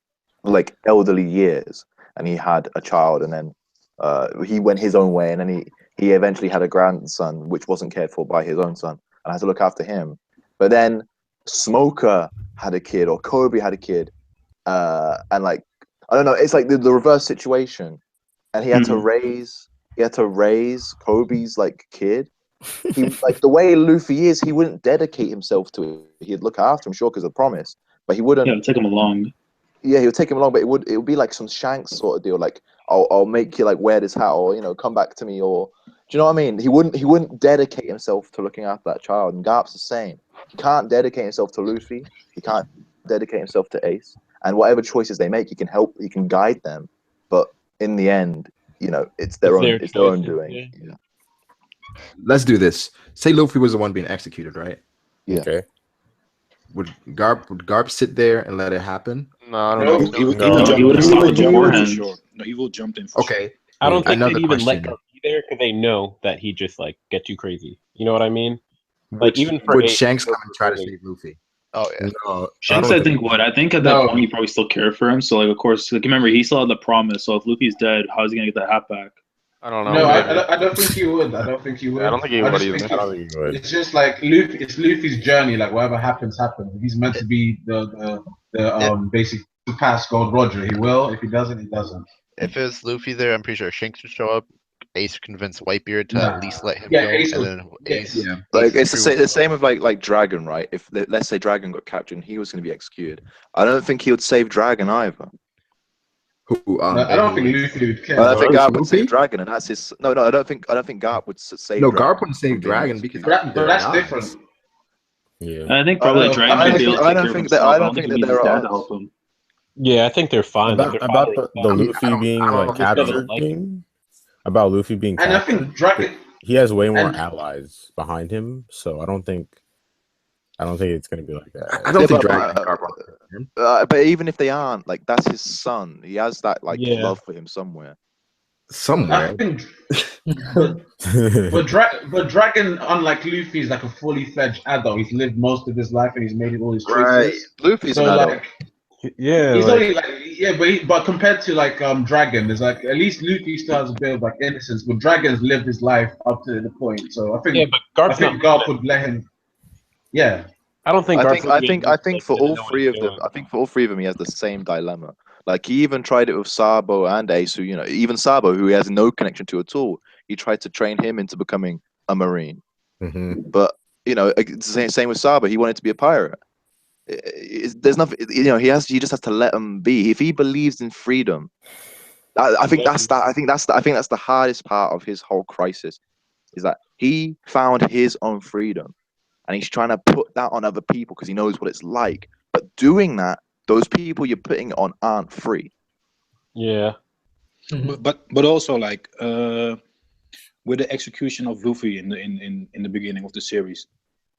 like elderly years, and he had a child, and then he went his own way, and then he eventually had a grandson, which wasn't cared for by his own son, and had to look after him. But then Smoker had a kid, or Kobe had a kid, and like, I don't know, it's like the reverse situation, and he had to raise Kobe's like kid. He like, the way Luffy is, he wouldn't dedicate himself to it. He'd look after him, sure, because of promise, but he wouldn't. Yeah, take him along. Yeah, he would take him along, but it would be like some Shanks sort of deal. Like, I'll make you like wear this hat, or come back to me, or do you know what I mean? He wouldn't dedicate himself to looking after that child. And Garp's the same. He can't dedicate himself to Luffy. He can't dedicate himself to Ace. And whatever choices they make, he can help. He can guide them. But in the end, it's their own doing. Yeah. Let's do this. Say Luffy was the one being executed, right? Yeah. Okay. Would Garp sit there and let it happen? No, I don't know. He would have stopped it beforehand. Sure. No, he will jump in. For Okay. I don't think they'd Another even let question. Garp be there because they know that he just like get too crazy. You know what I mean? Would even for would Ace, Shanks he'll come and try to really- save Luffy? Oh yeah. No, Shanks, I think would. I think at that No. point he probably still cared for him. So like, of course, like remember he still had the promise. So if Luffy's dead, how's he gonna get that hat back? I don't know. No, maybe. I don't think he would. I don't think he would. I don't think he would just either. think I don't think he would. It's just like Luffy. It's Luffy's journey. Like whatever happens, happens. If he's meant to be the basic pass Gold Roger, he will. If he doesn't, he doesn't. If it was Luffy there, I'm pretty sure Shanks would show up. Ace would convince Whitebeard to at least let him go, Ace and would- then yeah, Ace. yeah. Like Ace's it's crew the same with like Dragon, right? If let's say Dragon got captured and he was going to be executed, I don't think he would save Dragon either. Who? No, I don't think Luffy would care. I don't think Luffy? Garp would save Dragon, and that's his. No, I don't think Garp would save. No, Dragon Garp wouldn't save from being Dragon executed. because But that's they're different. odds. Yeah. And I think probably Dragon I might be able to don't take care of think that- himself. I don't think think he that needs his there are dad to help him. Yeah, I think they're fine. Like, About their about father- the Luffy being like don't- captured like- thing. About Luffy being And I captured. think Dragon. He has way more and- allies behind him, so I don't think it's gonna be like that. I don't Yeah, think but- Dragon and Garp are him. But even if they aren't, like that's his son. He has that like Yeah. love for him somewhere. Somewhere. I think, but Dragon, unlike Luffy, is like a fully fledged adult. He's lived most of his life and he's made all his choices. Right. Luffy's So an adult. like, Yeah, he's like- only like but compared to like Dragon, there's like at least Luffy still has a bit of like innocence, but Dragon's lived his life up to the point. So I think yeah, but Garp's I think not. Garp would let him. Yeah, I don't think. I Garp think would I be think able I to, think like, for doesn't all know what three he's of them, doing. I think for all three of them, he has the same dilemma. Like he even tried it with Sabo and Ace, who even Sabo, who he has no connection to at all. He tried to train him into becoming a Marine, Mhm. but it's the same with Sabo. He wanted to be a pirate. There's nothing, he just has to let him be. If he believes in freedom, I think that's the hardest part of his whole crisis, is that he found his own freedom, and he's trying to put that on other people because he knows what it's like. But doing that, those people you're putting it on aren't free. Yeah. But also like with the execution of Luffy in the beginning of the series,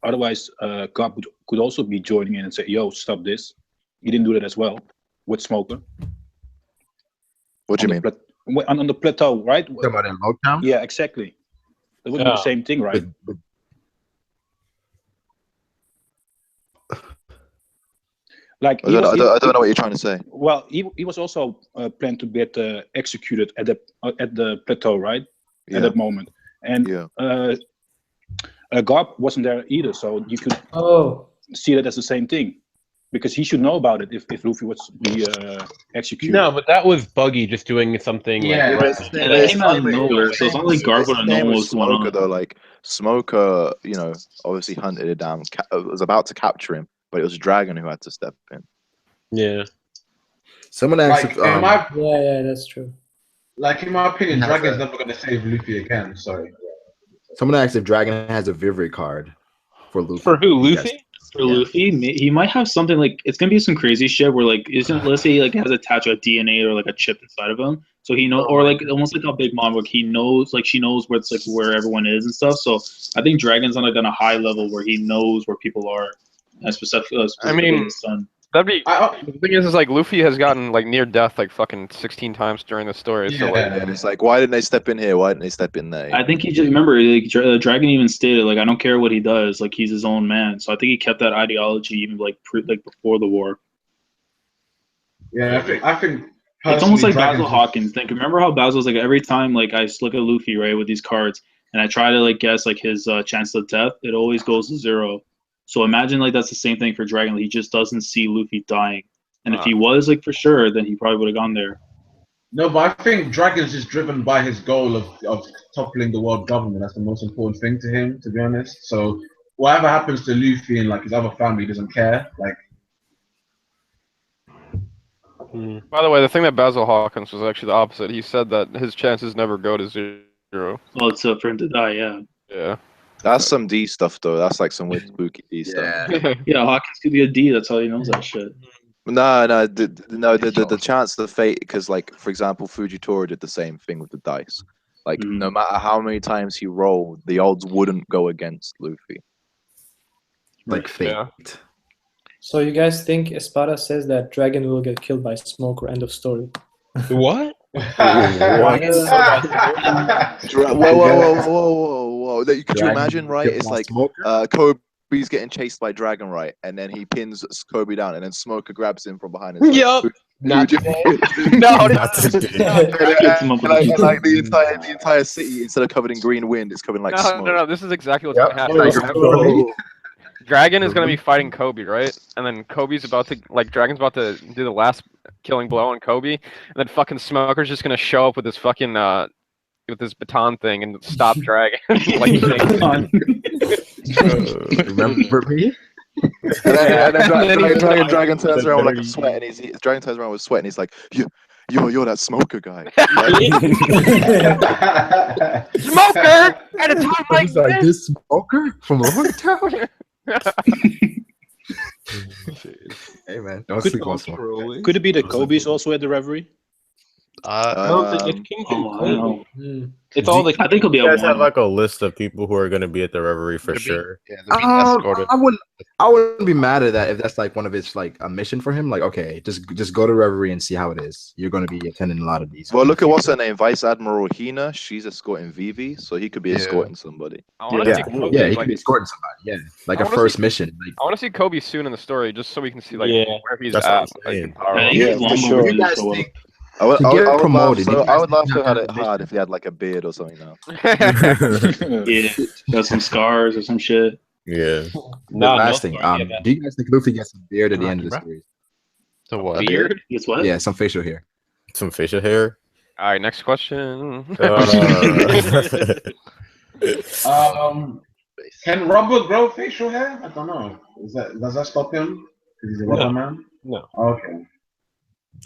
otherwise Garp could also be joining in and say, "Yo, stop this." He didn't do that as well with Smoker. What do you mean? On the plateau, right? Talking about in Lockdown? Yeah, exactly. It would be the Yeah. same thing, right? Like I don't know what you're trying to say. Well, he was also planned to get executed at the plateau, right? Yeah. At that moment, and Yeah. Garp wasn't there either, so you could see that as the same thing, because he should know about it if Luffy was to be executed. No, but that was Buggy just doing something. Yeah, like, but Yeah, that came out of nowhere, so it's not like Garp would have known what was going Smoker on. though. Like Smoker, obviously hunted it down. Was about to capture him, but it was Dragon who had to step in. Yeah. Someone asked like if Yeah, that's true. like in my opinion, That's Dragon's a- never gonna save Luffy again. Sorry. someone asked if Dragon has a Reverie card for Luffy. For who? Yes. Luffy? For Luffy, he might have something like it's gonna be some crazy shit where like let's say like has attached a DNA or like a chip inside of him, so he know or like almost like how Big Mom, like he knows, like she knows where it's like where everyone is and stuff. So I think Dragon's on like on a high level where he knows where people are, and specifically his son. That'd be the thing is like Luffy has gotten like near death like fucking 16 times during the story. So like, And it's like, why didn't they step in here? Why didn't they step in there? I think he just remember like Dragon even stated like I don't care what he does, like he's his own man. So I think he kept that ideology even like before the war. Yeah, I think It's almost like Dragon's Basil Hawkins. Think remember how Basil's like every time like I look at Luffy right with these cards and I try to like guess like his chance of death, it always goes to 0. So imagine like that's the same thing for Dragon. Like, he just doesn't see Luffy dying, and if he was like for sure, then he probably would have gone there. No, but I think Dragon's just driven by his goal of toppling the world government. That's the most important thing to him, to be honest. So whatever happens to Luffy and like his other family, he doesn't care. Like, By the way, the thing that Basil Hawkins was actually the opposite. He said that his chances never go to 0. Well, it's for him to die. Yeah. Yeah. That's some D stuff though. That's like some weird spooky D stuff. Yeah, Hawkins could be a D. That's how he knows that shit. No, the chance, the fate, because like for example, Fujitora did the same thing with the dice. Like no matter how many times he rolled, the odds wouldn't go against Luffy. Like fate. Yeah. So you guys think Espada says that Dragon will get killed by Smoker? End of story. What? Whoa! Could you imagine, right? It's like Kobe's getting chased by Dragon, right? And then he pins Kobe down, and then Smoker grabs him from behind. Yup. Not today. No, not today. Like the entire city, instead of covered in green wind, it's covered in like smoke. No. This is exactly what's gonna happen. Dragon is gonna be fighting Kobe, right? And then Kobe's about to Dragon's about to do the last killing blow on Kobe, and then fucking Smoker's just gonna show up with his fucking with his baton thing and stop Dragon. Remember me? And then Dragon turns around with like a sweat, and Dragon turns around with sweat, and he's like, you're that Smoker guy. Smoker at a time like this Smoker from Lordtown. Hey man, don't sleep on Smoker. Could it be that Kobe's also at the Reverie? It's King Kobe. It's all the. I think it'll be. You guys have like a list of people who are going to be at the Reverie for sure. Yeah, I wouldn't be mad at that if that's like one of his like a mission for him. Like, okay, just go to Reverie and see how it is. You're going to be attending a lot of these. Well, look at what's her name, Vice Admiral Hina. She's escorting Vivi, so he could be escorting somebody. He could be escorting somebody. Yeah, like a first mission. Like, I want to see Kobe soon in the story, just so we can see where he's at. For sure. You guys think? I would love to have it hard if he had like a beard or something now. Yeah, got some scars or some shit. Yeah. Last thing, do you guys think Luffy gets a beard at the end of the series? So what? Beard? Gets what? Yeah, some facial hair. Some facial hair. All right, next question. Can rubber grow facial hair? I don't know. Does that stop him? Because he's a rubber man? No. Okay.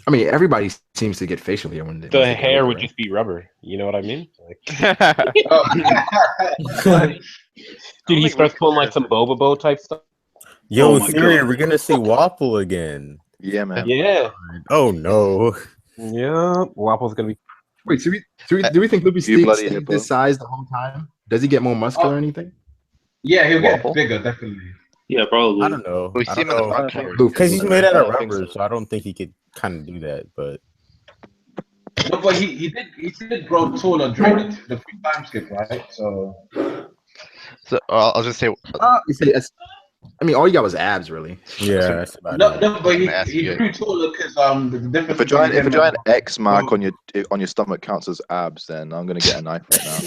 I mean, everybody seems to get facial hair when the hair would just be rubber. You know what I mean? Dude, he starts pulling like some Boba Bow type stuff. Yo, Theory, we're gonna see Waffle again. Yeah, man. Yeah. Oh no. Yeah, Waffle's gonna be. Wait, do we think Luffy stays this size the whole time? Does he get more muscular or anything? Yeah, he'll get bigger, definitely. Yeah, probably. I don't know. We see him in the front cover. Because he's made out of rubber, so I don't think he could kind of do that. But no, but he did grow taller during the free time skip, right? So I'll just say. I mean, all you got was abs, really. Yeah. That's about no, but he grew taller because the difference. If a giant X mark on your stomach counts as abs, then I'm gonna get a knife right now.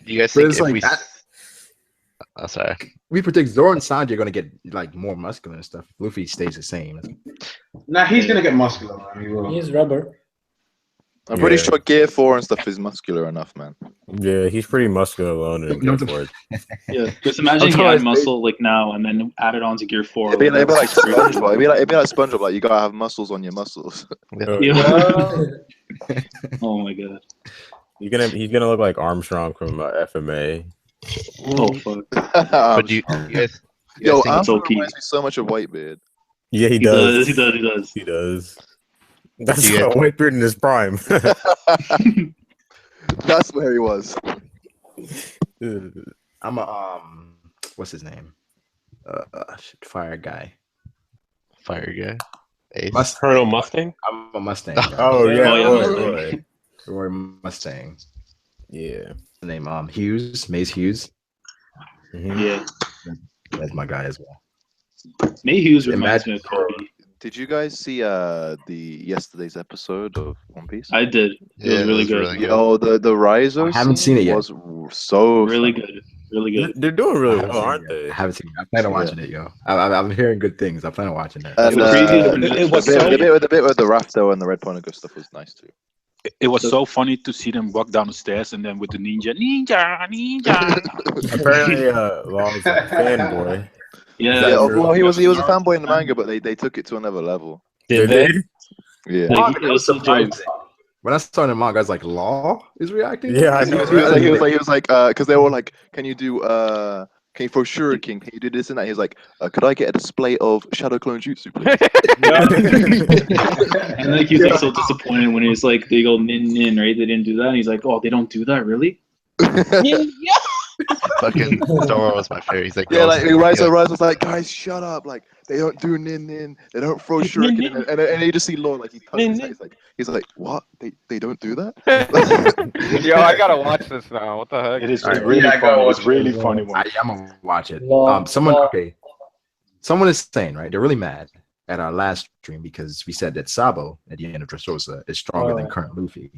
Do you guys think if we? Oh, sorry. We predict Zoro and Sanji are gonna get like more muscular and stuff. Luffy stays the same. Nah, he's gonna get muscular, man. He will. He's rubber. I'm pretty sure Gear 4 and stuff is muscular enough, man. Yeah, he's pretty muscular alone in Gear 4. Yeah, just imagine he had muscle like now and then added on to Gear 4. It'd be like SpongeBob. It'd be like SpongeBob. Like you gotta have muscles on your muscles. Oh my god. He's gonna look like Armstrong from FMA. Oh fuck. But you guys Armstrong reminds me so much of Whitebeard. Yeah, he does. He does. That's Whitebeard in his prime. That's where he was. I'm a what's his name? Fire guy. Ace. Colonel Mustang. I'm a Mustang. Oh yeah, Roy Mustang. Yeah. The name Maze Hughes. Mm-hmm. Yeah, that's my guy as well. May Hughes reminds me of Kobe. Did you guys see yesterday's episode of One Piece? I did. It was really good. Yo, the Riser. I haven't seen it yet. Was so really good. Really good. They're doing really well, aren't they? I haven't seen it. I plan on watching it, yo. I'm hearing good things. I plan on watching that. And, the bit with the rafto and the Red Poneglyph stuff was nice too. It was so funny to see them walk down the stairs and then with the ninja. Apparently, Law's a fanboy. Yeah. Well, he was a fanboy in the manga, but they took it to another level. Did they? Yeah. Like, it was so jokes. When I saw the manga, I was like, "Law is reacting." Yeah, I He know. was like, because they were like, "Can you do can you throw shuriken? Can you do this and that?" He was like, "Could I get a display of shadow clone jutsu, please?" And like he was like so disappointed when he was like, they go nin nin, right? They didn't do that. And he's like, oh, they don't do that, really? Fucking Zoro was my favorite. He's like, Yeah, like Rise was like, "Guys, shut up! Like they don't do nin nin, they don't throw shuriken," and you just see Law like he touches his head. He's like, "What? They don't do that?" Yo, I gotta watch this now. What the heck? It is really funny. It's really funny. I'm gonna watch it. Law. Someone is saying, right? They're really mad at our last stream because we said that Sabo at the end of Dressrosa is stronger than current Luffy.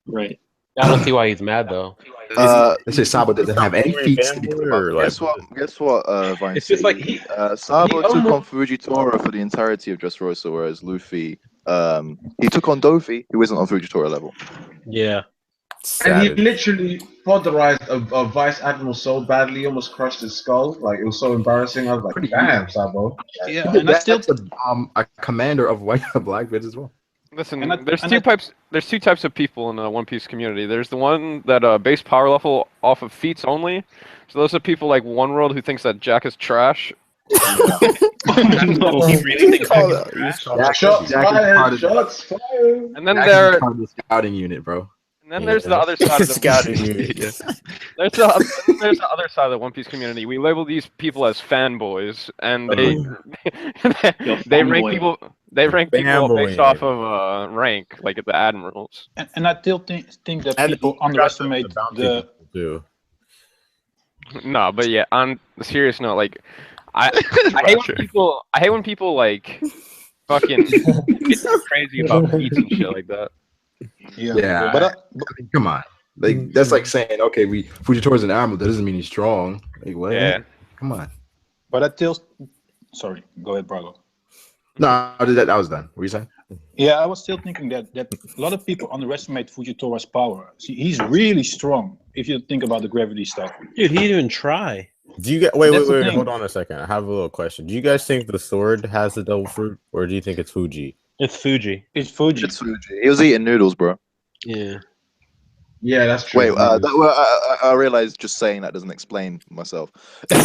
Right. I don't see why he's mad though. They say Sabo doesn't have any feats to be Guess what, Vine It's just like Sabo took on Fujitora for the entirety of Dressrosa, whereas Luffy, he took on Dofi, who isn't on Fujitora level. Yeah. And he literally pulverized a vice admiral so badly, he almost crushed his skull. Like, it was so embarrassing. I was like, damn, Sabo. Yeah, and that's still a commander of Blackbeard as well. Listen, there's two types of people in the One Piece community. There's the one that base power level off of feats only. So those are people like One World who thinks that Jack is trash. He really thinks Shots fired. Shots fired. And then there's the scouting unit, bro. And then there's the other side of the scouting unit. there's the other side of the One Piece community. We label these people as fanboys, and they rank people. They rank people based off of rank, like the admirals. And I still think that people underestimate the. No, but yeah, on a serious note, like I hate when people like fucking get so crazy about feats and shit like that. Yeah. But I mean, come on, like that's like saying, okay, Fujitora's an admiral. That doesn't mean he's strong. Like what? Yeah. Come on. But I still. Sorry, go ahead, Brago. No, that was done. What were you saying? Yeah, I was still thinking that a lot of people underestimate Fujitora's power. See, he's really strong if you think about the gravity stuff. Dude, he didn't even try. Do you get wait, hold on a second. I have a little question. Do you guys think the sword has the double fruit, or do you think it's Fuji? It's Fuji. It's Fuji. It's Fuji. He was eating noodles, bro. Yeah. Yeah, that's true. Wait, I realized just saying that doesn't explain myself. I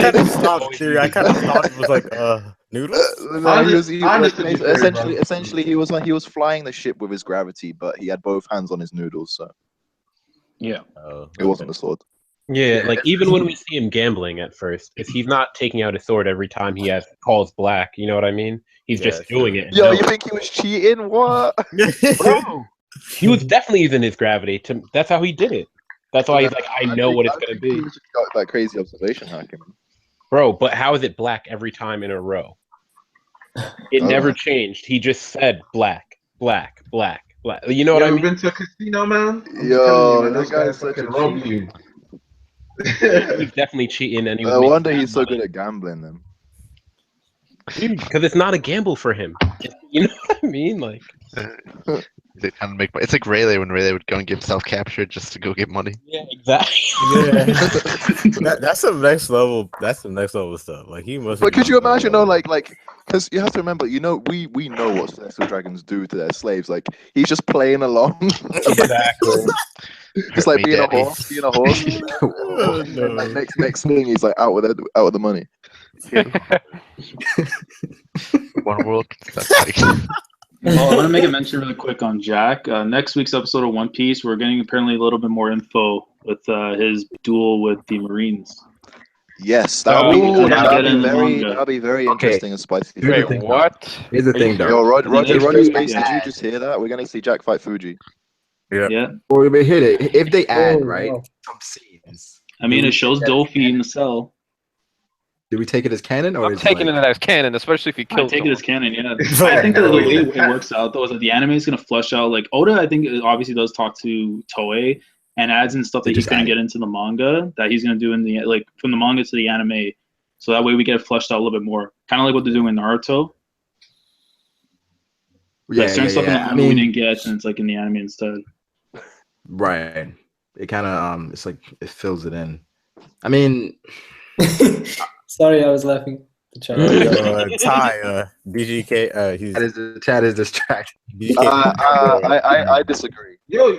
kind of stopped here. I kind of thought it was like noodles. Essentially, he was flying the ship with his gravity, but he had both hands on his noodles, so yeah, it wasn't the sword. Yeah, like even when we see him gambling at first, if he's not taking out his sword every time he calls black, you know what I mean? He's just doing it. Yo, you think he was cheating? What? Bro, he was definitely using his gravity. That's how he did it. That's why he's like, I know what it's gonna be. He was just got that crazy observation hacking. Bro, but how is it black every time in a row? It never changed. He just said black, black, black, black. You know what I mean? You been to a casino, man? Yo, that guy's such a rob you. He's definitely cheating, and no wonder he's so good at gambling. Then, because it's not a gamble for him. You know what I mean? Like, they kind of make. It's like Rayleigh when Rayleigh would go and get himself captured just to go get money. Yeah, exactly. Yeah. That's some next level. That's some next level stuff. Like he must. But could you imagine? No, like, because you have to remember, we know what celestial dragons do to their slaves. Like he's just playing along. Exactly. Just like being a horse. Oh, no. And like next thing he's like out with the money. One world. Well, I want to make a mention really quick on Jack. Next week's episode of One Piece, we're getting apparently a little bit more info with his duel with the Marines. Yes, that'll be very interesting and spicy. Wait, what? Here's the thing, though. Yo, Roger Space, did you just hear that? We're gonna see Jack fight Fuji. Yeah. Well, we hit it. If they add some scenes. I mean, it shows Dofi in the cell. Do we take it as canon, or I'm taking it as canon, especially if he kills. I take it as canon. Yeah. I think that the way it works out though is that the anime is gonna flush out. Like Oda, I think obviously does talk to Toei and adds in stuff that he's gonna get into the manga that he's gonna do in the from the manga to the anime. So that way we get it flushed out a little bit more, kind of like what they're doing in Naruto. Yeah, certain stuff in the manga we didn't get, and it's like in the anime instead. Right. It kind of it's like it fills it in. I mean, sorry, I was laughing. Ty, DGK, he's the chat is distracted. I disagree. Yo,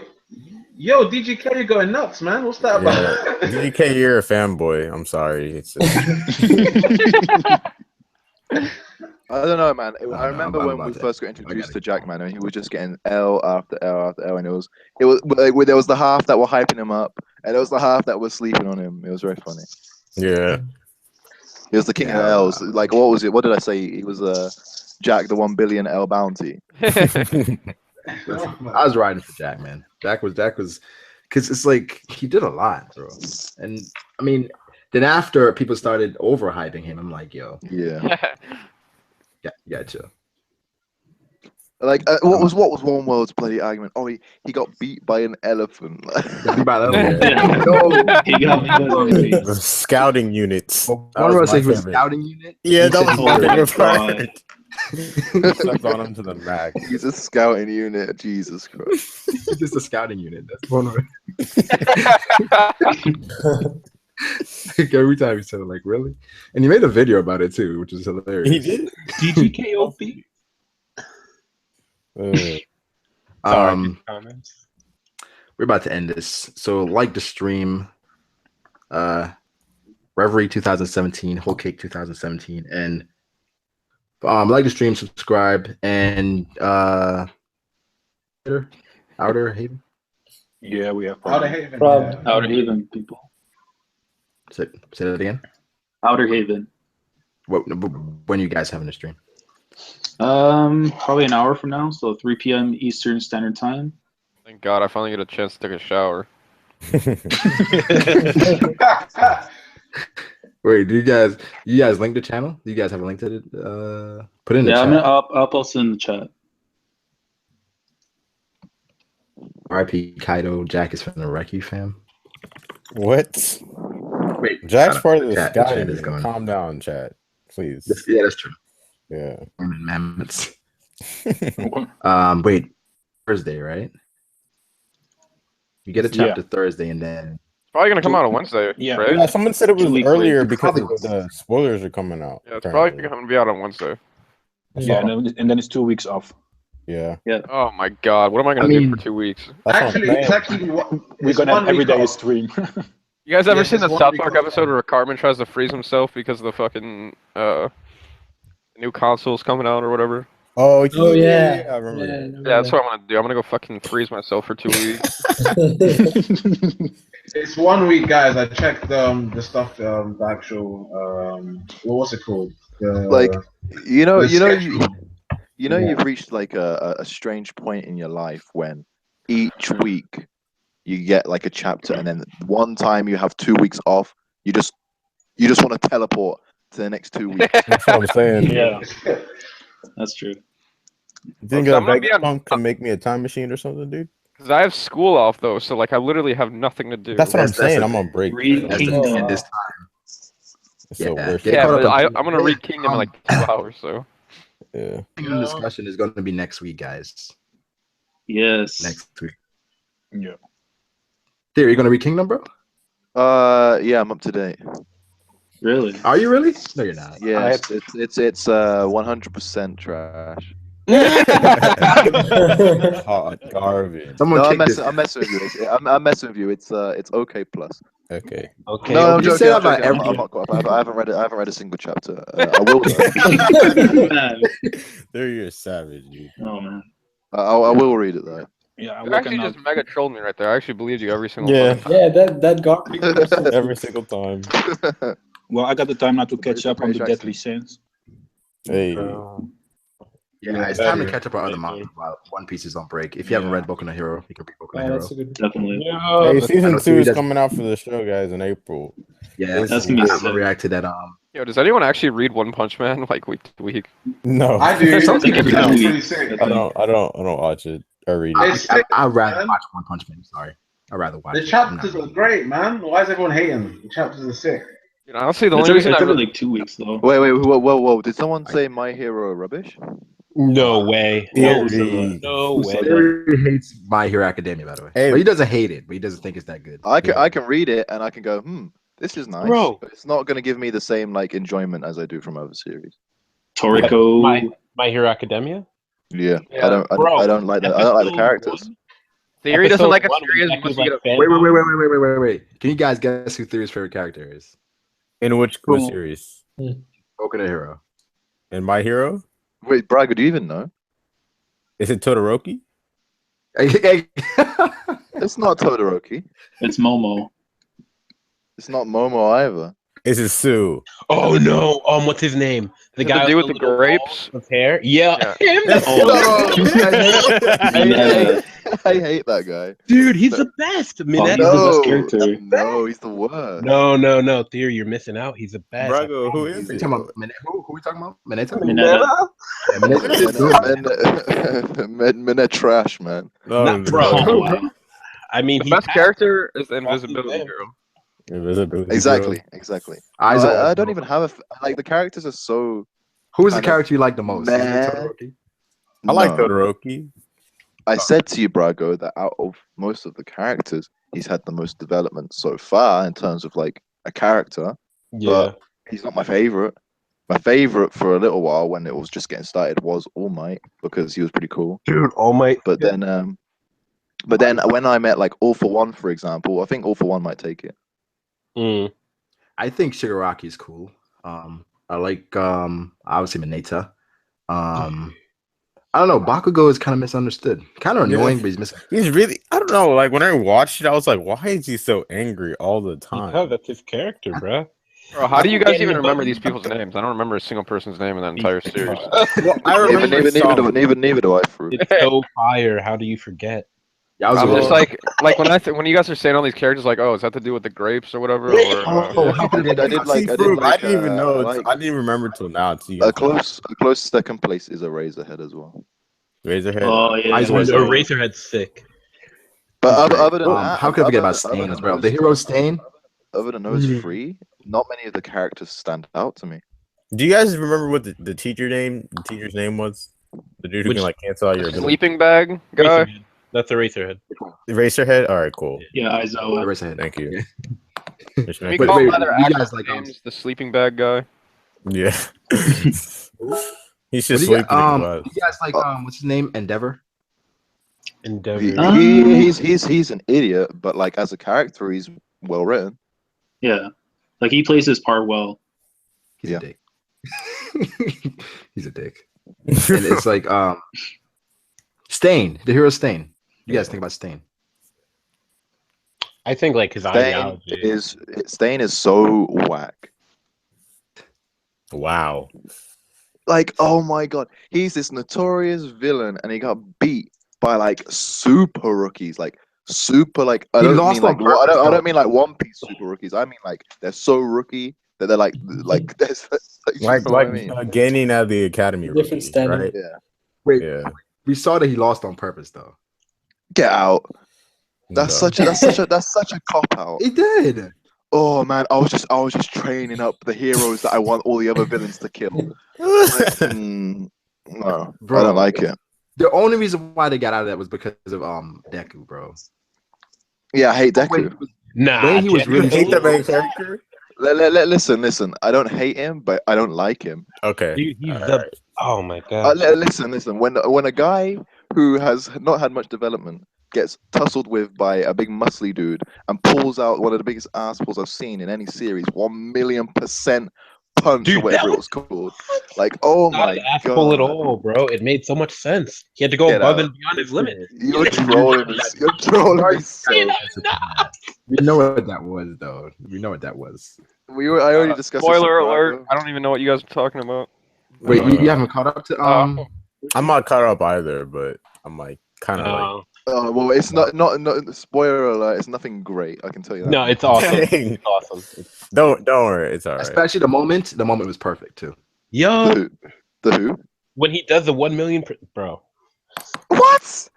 DGK, you're going nuts, man. What's that about? DGK, you're a fanboy. I'm sorry. I don't know, man. I remember when we first got introduced to Jack, man, and he was just getting L after L after L, and it was like there was the half that were hyping him up, and there was the half that was sleeping on him. It was very funny. Yeah. He was the king of L's. Like, what was it? What did I say? He was Jack, the 1 billion L bounty. I was riding for Jack, man. Jack was because it's like he did a lot, bro. And I mean, then after people started overhyping him, I'm like, yo, yeah, gotcha. Like, what was One World's bloody argument? Oh, he got beat by an elephant. Beat by an elephant. He got the scouting units. One World said he was scouting unit. Yeah, that was my favorite part. Stepped on him to the max. He's a scouting unit. Jesus Christ. He's just a scouting unit. That's One World. Like, every time he said it, like, really? And he made a video about it too, which is hilarious. He did. DGKOP. Comments. We're about to end this. So like the stream, Reverie 2017, Whole Cake 2017, and like the stream, subscribe, and Outer Haven. Yeah, we have Outer Haven. Outer Haven people. Say that again. Outer Haven. When you guys having a stream? Probably an hour from now, so 3 p.m. Eastern Standard Time. Thank God I finally get a chance to take a shower. Wait, do you guys link the channel? Do you guys have a link to it? Put it in the chat. I'll post it in the chat. RIP Kaido, Jack is finna wreck you, fam. What? Wait, Jack's part of the chat is sky. going. Calm down, chat. Please. Yeah, that's true. Yeah. Mammoths. Wait, Thursday, right? You get a chapter Thursday, and then It's probably gonna come out on Wednesday. Right? Yeah, someone said it was week earlier late. because the spoilers are coming out. Yeah, it's probably gonna be out on Wednesday. Yeah, and then it's 2 weeks off. Yeah. Oh my God, what am I gonna do for 2 weeks? Actually, it's actually We're gonna have every day stream. You guys ever Yes, seen the it's 1 South week Park off. episode where Cartman tries to freeze himself because of the fucking new consoles coming out or whatever? Oh, yeah. I remember. Yeah, that's what I'm gonna do. I'm gonna go fucking freeze myself for 2 weeks. It's 1 week, guys. I checked the stuff, the actual what's it called? You've reached like a strange point in your life when each week you get like a chapter, and then one time you have 2 weeks off, you just want to teleport to the next 2 weeks. That's what I'm saying. Yeah, That's true. You think So a I'm gonna be Vegas on- punk can make me a time machine or something, dude? Cause I have school off though, so like I literally have nothing to do. That's what I'm That's saying. a- I'm on break. Read That's the Kingdom. end this time. It's the Yeah. worst. Get Yeah, caught but up in- I'm gonna read Kingdom in like 2 hours. So Yeah. Kingdom discussion is going to be next week, guys. Yes. Next week. yeah. Theory, you going to read Kingdom, bro? Yeah, I'm up to date. Really? Are you really? No, you're not. Yeah, it's 100% trash. Hot garbage. Someone No, kick this. I'm messing with you. I'm messing with you. It's okay plus. Okay. Okay. No, I'm you joking. say I'm that about joking. every- I'm not quite. I haven't read it. I haven't read a single chapter. I will. Man. There you're a savage, dude. Oh man. I will read it though. Yeah, I'm you working actually out. just mega trolled me right there. I actually believed you every single Yeah. time. Yeah, that Garp. Every single time. Well, I got the time now to catch up on the Jackson. Deadly Sins. Hey. Yeah, it's time to catch up on other manga while One Piece is on break. If you haven't read Boku no Hero, you can read Boku no Oh, Hero. that's a good. Definitely. Hey, season I 2 is know coming out for the show, guys, in April. Yeah, That's gonna be I'm sick. gonna react to that. Yo, does anyone actually read One Punch Man like week to week? No. I do. Something It's every pretty week. sick. I don't watch it or read it. It's sick, I'd rather man. watch One Punch Man. Sorry, I'd rather watch. The it. I'm chapters not- are great, man. Why is everyone hating? The chapters are sick. Dude, honestly, the It's only reason I every really like 2 weeks though. Wait, whoa! Did someone say My Hero rubbish? No way. Theory. No way. Theory hates My Hero Academia, by the way. Hey. But he doesn't hate it, but he doesn't think it's that good. I can read it and I can go, This is nice, Bro. but it's not going to give me the same like enjoyment as I do from other series. Toriko. My Hero Academia. Yeah, Yeah, I don't like that. I don't like the characters. Theory doesn't like a Episode series one, unless like, you get a Wait. Can you guys guess who Theory's favorite character is? In which Cool. series? Boku no Hero. In My Hero? Wait, Brago, do you even know? Is it Todoroki? It's not Todoroki. It's Momo. It's not Momo either. Is it Sue? Oh no! What's his name? The Is it guy the dude with the little grapes? balls of hair. Yeah, Yeah. him. I hate that guy. Dude, he's the best. He's the best character. No, he's the worst. No, Theory, you're missing out. He's the best. Brago, who is it? Who are we talking about? Mineta? Mineta trash, man. Not bro. I mean, The best character is the Invisibility them. Girl. Invisibility. Exactly. I don't even have like the characters are so. Who is the kind of character you like the most? Is it meh. Todoroki? I like No. Todoroki. I said to you, Brago, that out of most of the characters, he's had the most development so far in terms of like a character. Yeah. But he's not my favorite. My favorite for a little while when it was just getting started was All Might because he was pretty cool. Dude, All Might. But then when I met like All for One, for example, I think All for One might take it. I think Shigaraki's cool. I like obviously Mineta. I don't know. Bakugo is kind of misunderstood. Kind of annoying, but he's missing. He's really. I don't know. Like when I watched it, I was like, "Why is he so angry all the time?" Because that's his character, bro. Bro, how do you guys even remember these people's names? I don't remember a single person's name in that entire series. Well, I remember Neither do I. Fruit. It's so fire. How do you forget? Yeah, I was I'm just like, when you guys are saying all these characters, like, oh, is that to do with the grapes or whatever? Or, I didn't even know. I didn't remember till now. A close second place is a Razorhead as well. Razorhead. Oh yeah. Razorhead's sick. But other than that, how could I forget about Stain as well? The hero Stain. Other than those three, not many of the characters stand out to me. Do you guys remember what the teacher's name was? The dude who can like cancel out your sleeping bag guy. Razorhead. That's a Razorhead. Razorhead. All right, cool. Yeah, Aizawa. Razorhead. Thank you. We call him other actors names, the sleeping bag guy. Yeah. He's just you sleeping. guys like what's his name? Endeavor. He's an idiot, but like as a character, he's well written. Yeah, like he plays his part well. He's a dick. He's a dick. And it's like Stain, the hero Stain. You guys think about Stain? I think like his ideology Stain is so whack. Wow. Like, oh my god, he's this notorious villain, and he got beat by like super rookies, like super like I don't mean like One Piece super rookies. I mean like they're so rookie that they're like there's gaining out of the academy. Different standard. Right? Yeah. Wait, we saw that he lost on purpose though. Get out. That's such a cop out. He did. Oh man, I was just training up the heroes that I want all the other villains to kill. Like, no, bro, I don't like it. The only reason why they got out of that was because of Deku, bro. Yeah, I hate Deku. Nah, he was really hate the main character. Listen. I don't hate him, but I don't like him. Okay. He's the. Oh my god. Listen. When a guy who has not had much development gets tussled with by a big muscly dude and pulls out one of the biggest assholes I've seen in any series, 1,000,000% punch, or whatever it was called. Like, oh my god, asshole at all, bro. It made so much sense. He had to go above and beyond his limit. You're trolling me. You're trolling me. We know what that was, though. We know what that was. I already discussed. Spoiler alert! I don't even know what you guys are talking about. Wait, you haven't caught up to I'm not caught up either, but I'm like kind of like. Well, it's not spoiler alert. It's nothing great. I can tell you that. No, it's awesome. It's awesome. Don't worry. It's all right. Especially the moment. The moment was perfect too. Yo, the who? When he does the 1 million, bro. What?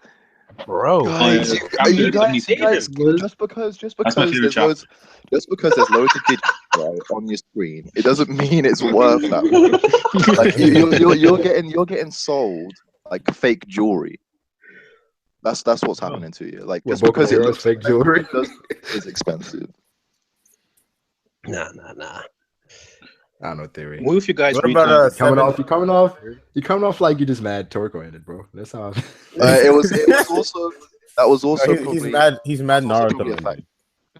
Bro, guys, you guys, just because there's loads of digits right, on your screen, it doesn't mean it's worth that much. Like you're getting sold like fake jewelry. That's what's happening to you. Like just because it looks fake jewelry is expensive. Nah. I don't know theory. What if you guys What read about like, You're coming off like you just mad Toriko ended, bro. That's how. It was also that was also he's probably mad. He's mad. also Naruto. probably a fact.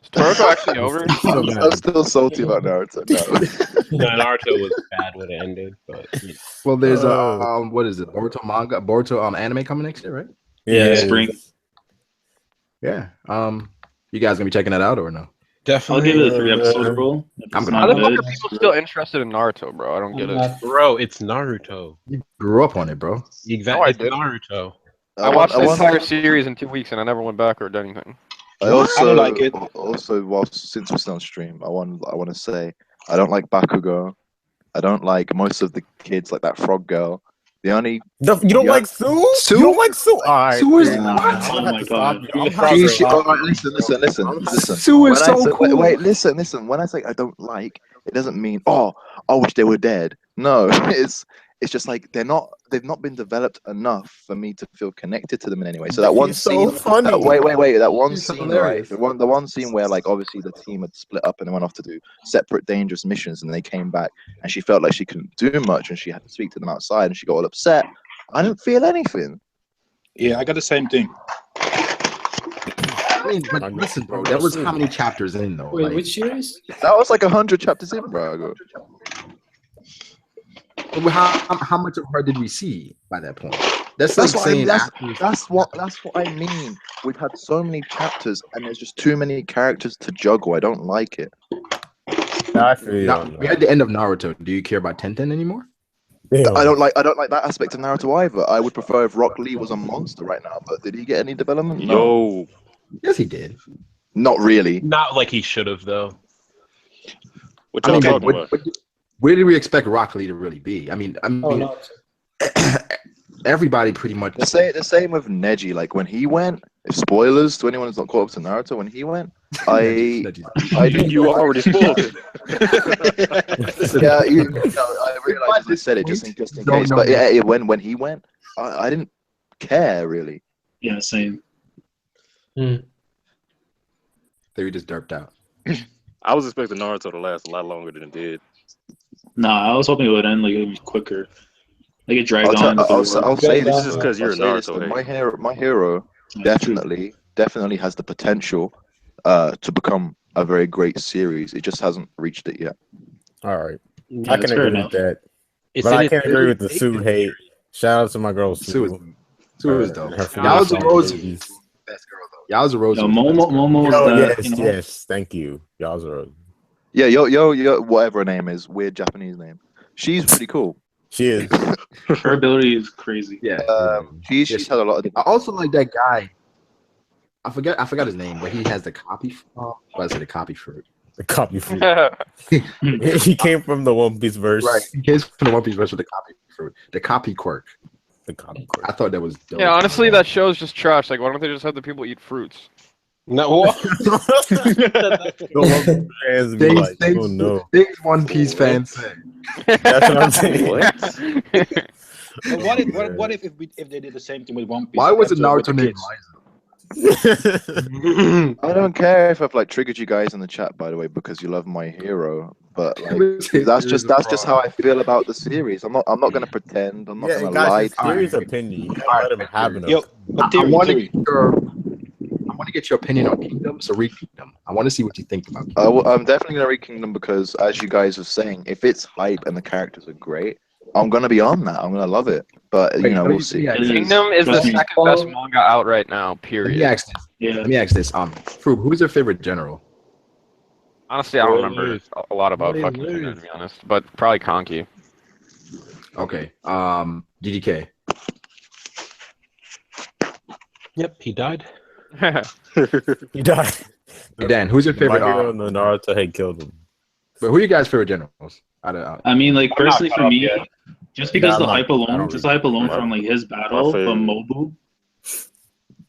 Is Toriko actually over? He's still I'm mad. still salty about Naruto. No. No, Naruto was bad when it ended, but Well, there's what is it? Boruto manga, Boruto anime coming next year, right? Yeah, it spring. is. Yeah. You guys gonna be checking that out or no? definitely. I'll give it a 3-episode rule. If I'm it's gonna- How not the fuck good, are people still interested in Naruto, bro? I don't get it. Bro, it's Naruto. You grew up on it, bro. Exactly. No, I It's didn't. Naruto. I watched the I entire series in 2 weeks and I never went back or did anything. I also I don't like it. Also, whilst since we're still on stream, I want to say I don't like Bakugo. I don't like most of the kids, like that frog girl. The only You don't Yeah. like Sue? Sue? You don't like Sue? All right. Sue is- I'm what? gonna Oh have my to God. stop you. I'm gonna have to stop you. listen. Sue When is I so say, cool. wait, listen. When I say I don't like, it doesn't mean I wish they were dead. No, it's just like they've not been developed enough for me to feel connected to them in any way. So that one He's so scene, funny. that one He's scene, hilarious. right? The one scene where like obviously the team had split up and they went off to do separate dangerous missions, and they came back and she felt like she couldn't do much, and she had to speak to them outside, and she got all upset. I didn't feel anything. Yeah, I got the same thing. I mean, but listen, bro. That was how many chapters in though? Wait, Like, which series? That was like 100 chapters in, bro. how much of her did we see by that point? That's That's like what I saying mean. That's what I mean. We've had so many chapters, and there's just too many characters to juggle. I don't like it. I feel you on we that. had the end of Naruto. Do you care about Tenten anymore? Yeah. I don't like that aspect of Naruto either. I would prefer if Rock Lee was a monster right now, but did he get any development? No. Yo, Yes, he did. Not really. not like he should have though. What I y'all mean, talking about? where did we expect Rock Lee to really be? I mean, Oh, no. everybody pretty much. The same with Neji. Like when he went. Spoilers to anyone who's not caught up to Naruto. When he went, I didn't. You already spoiled it. Yeah, I realized I said it just in case. But yeah, when he went, I didn't care really. Yeah, same. They were just derped out. I was expecting Naruto to last a lot longer than it did. Nah, I was hoping it would end like a bit quicker. Like it dragged on. I'll say This this is because you're a Naruto hater. My hero definitely has the potential to become a very great series. It just hasn't reached it yet. All right. Yeah, I can it's fair agree enough. with that. It's But in I his can't agree with the early Sue stages. hate. Shout out to my girl Sue. Sue is dope. Her Yaozuro's babies. best girl though. Yaozuro's Yo, Momo Oh, is yes, the, yes. Thank you. Yozoro. Yeah, yo, whatever her name is, weird Japanese name. She's pretty cool. She is. her ability is crazy. Yeah. She's had a lot of. I also like that guy. I forgot his name, but he has the copy. I said the copy fruit. The copy fruit. He came from the One Piece verse. Right. He came from the One Piece verse with the copy fruit. The copy quirk. The copy quirk. I thought that was dope. Yeah, honestly, that show's just trash. Like, why don't they just have the people eat fruits? No, what? The One Piece fans be like, oh no. Things One Piece fans say. That's what I'm saying. But what if they did the same thing with One Piece? Why was it episode with Naruto the named kids? Liza? I don't care if I've like triggered you guys in the chat, by the way, because you love my hero. But like, that's just how I feel about the series. I'm not gonna pretend. I'm not Yeah, gonna guys, lie. it's Theory's opinion. You gotta let him have it. Yo, but I want theory. to get your opinion on Kingdom. So read Kingdom. I want to see what you think about. I'm definitely gonna read Kingdom because, as you guys are saying, if it's hype and the characters are great, I'm gonna be on that. I'm gonna love it. But we'll see. Kingdom is the second best manga out right now. Period. Let me ask this. Yeah. Let me ask this. Froob, who's your favorite general? Honestly, I don't remember a lot about fucking Kingdom, to be honest. But probably Conky. Okay. GDK. Yep, he died. He died. Hey, Dan, who's your favorite? My hero and the Naruto had killed him. But who are you guys' favorite generals? I mean, like I'm not personally caught for up me, yet. just because Yeah, the I'm hype not- I alone, don't just the hype alone really- from like his battle favorite. from Mobu.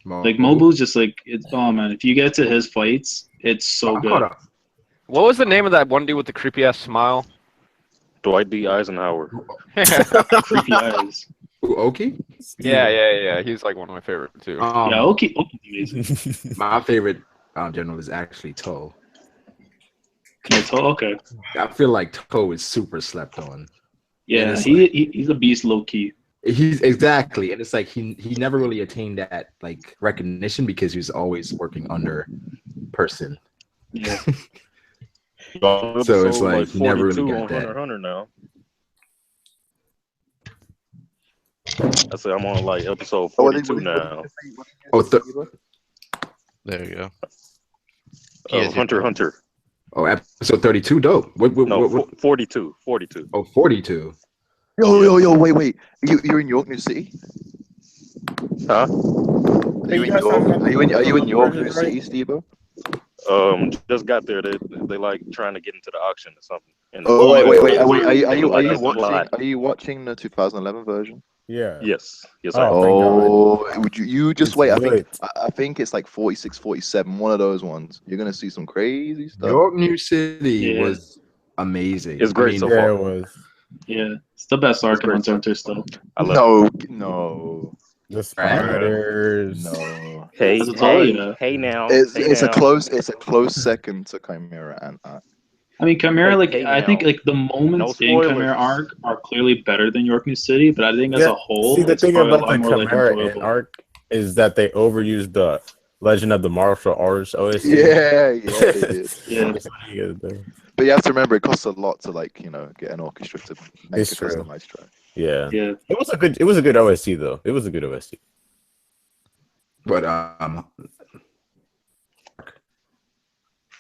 Like Mobu's just like it's man, if you get to his fights, it's so good. What was the name of that one dude with the creepy ass smile? Dwight D. Eisenhower. Creepy eyes. Oki? Yeah. He's like one of my favorite too. Yeah, Oki's amazing. My favorite general is actually Toe. Yeah, Oh, Toe. Okay. I feel like Toe is super slept on. Yeah, he's a beast, low key. He's exactly, and it's like he never really attained that like recognition because he was always working under person. Yeah. So it's like he never really got on that. Hunter x Hunter now. I say I'm on like episode 42 now. There you go. Hunter x Hunter. Oh, episode 32, dope. What? 42. Oh, 42. Yo, wait. You're in York New City? Huh? Are you in York New City, Steve-O? Just got there. They like trying to get into the auction or something. Wait. Are you watching the 2011 version? Yeah. Yes. Would you just It's wait? lit. I think it's like 46, 47. One of those ones. You're gonna see some crazy stuff. York New City was amazing. It's great so far. It was. Yeah, it's the best arc in Hunter x Hunter still. No. The spiders. No. Hey now. It's a close second to Chimera and I mean, Chimera, I think like the moments in Chimera arc are clearly better than York New City, but I think as a whole, see, the it's thing probably about a the lot more Chimera arc is that they overused the Legend of the Martial Arts OST. Yeah, they did. Yeah. But you have to remember, it costs a lot to get an orchestra to make a customized track. Yeah. Yeah. It was a good OST though. It was a good OST. But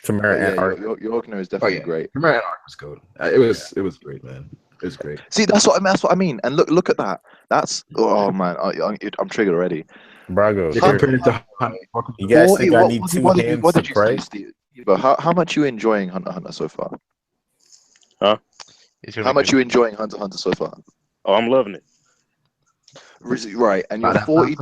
Chimera and Arc. York is definitely great. Chimera and Arc was good. It was great, man. It was great. See, that's what I mean. And look at that. That's man, I'm triggered already. Brago. You guys think I need two hands to pray? But how much you enjoying Hunter x Hunter so far? Huh? How much you enjoying Hunter x Hunter so far? Oh, I'm loving it. Right, and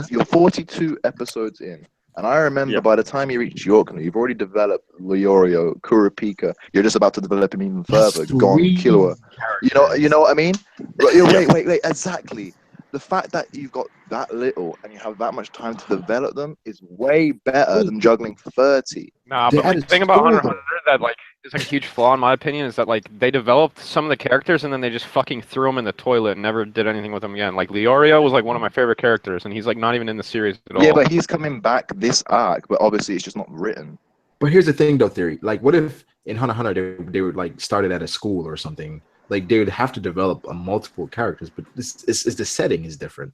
you're 42 episodes in. And I remember by the time you reach York, you've already developed Leorio, Kurapika. You're just about to develop him even further. Gon, Killua. You know what I mean? Wait. Exactly. The fact that you've got that little and you have that much time to develop them is way better than juggling 30. Nah, but the thing about Hunter x Hunter that is a huge flaw in my opinion is that they developed some of the characters and then they just fucking threw them in the toilet and never did anything with them again. Like Leorio was one of my favorite characters and he's not even in the series at all. Yeah, but he's coming back this arc, but obviously it's just not written. But here's the thing though, Theory. What if in Hunter x Hunter they would started at a school or something? They would have to develop multiple characters, but the setting is different.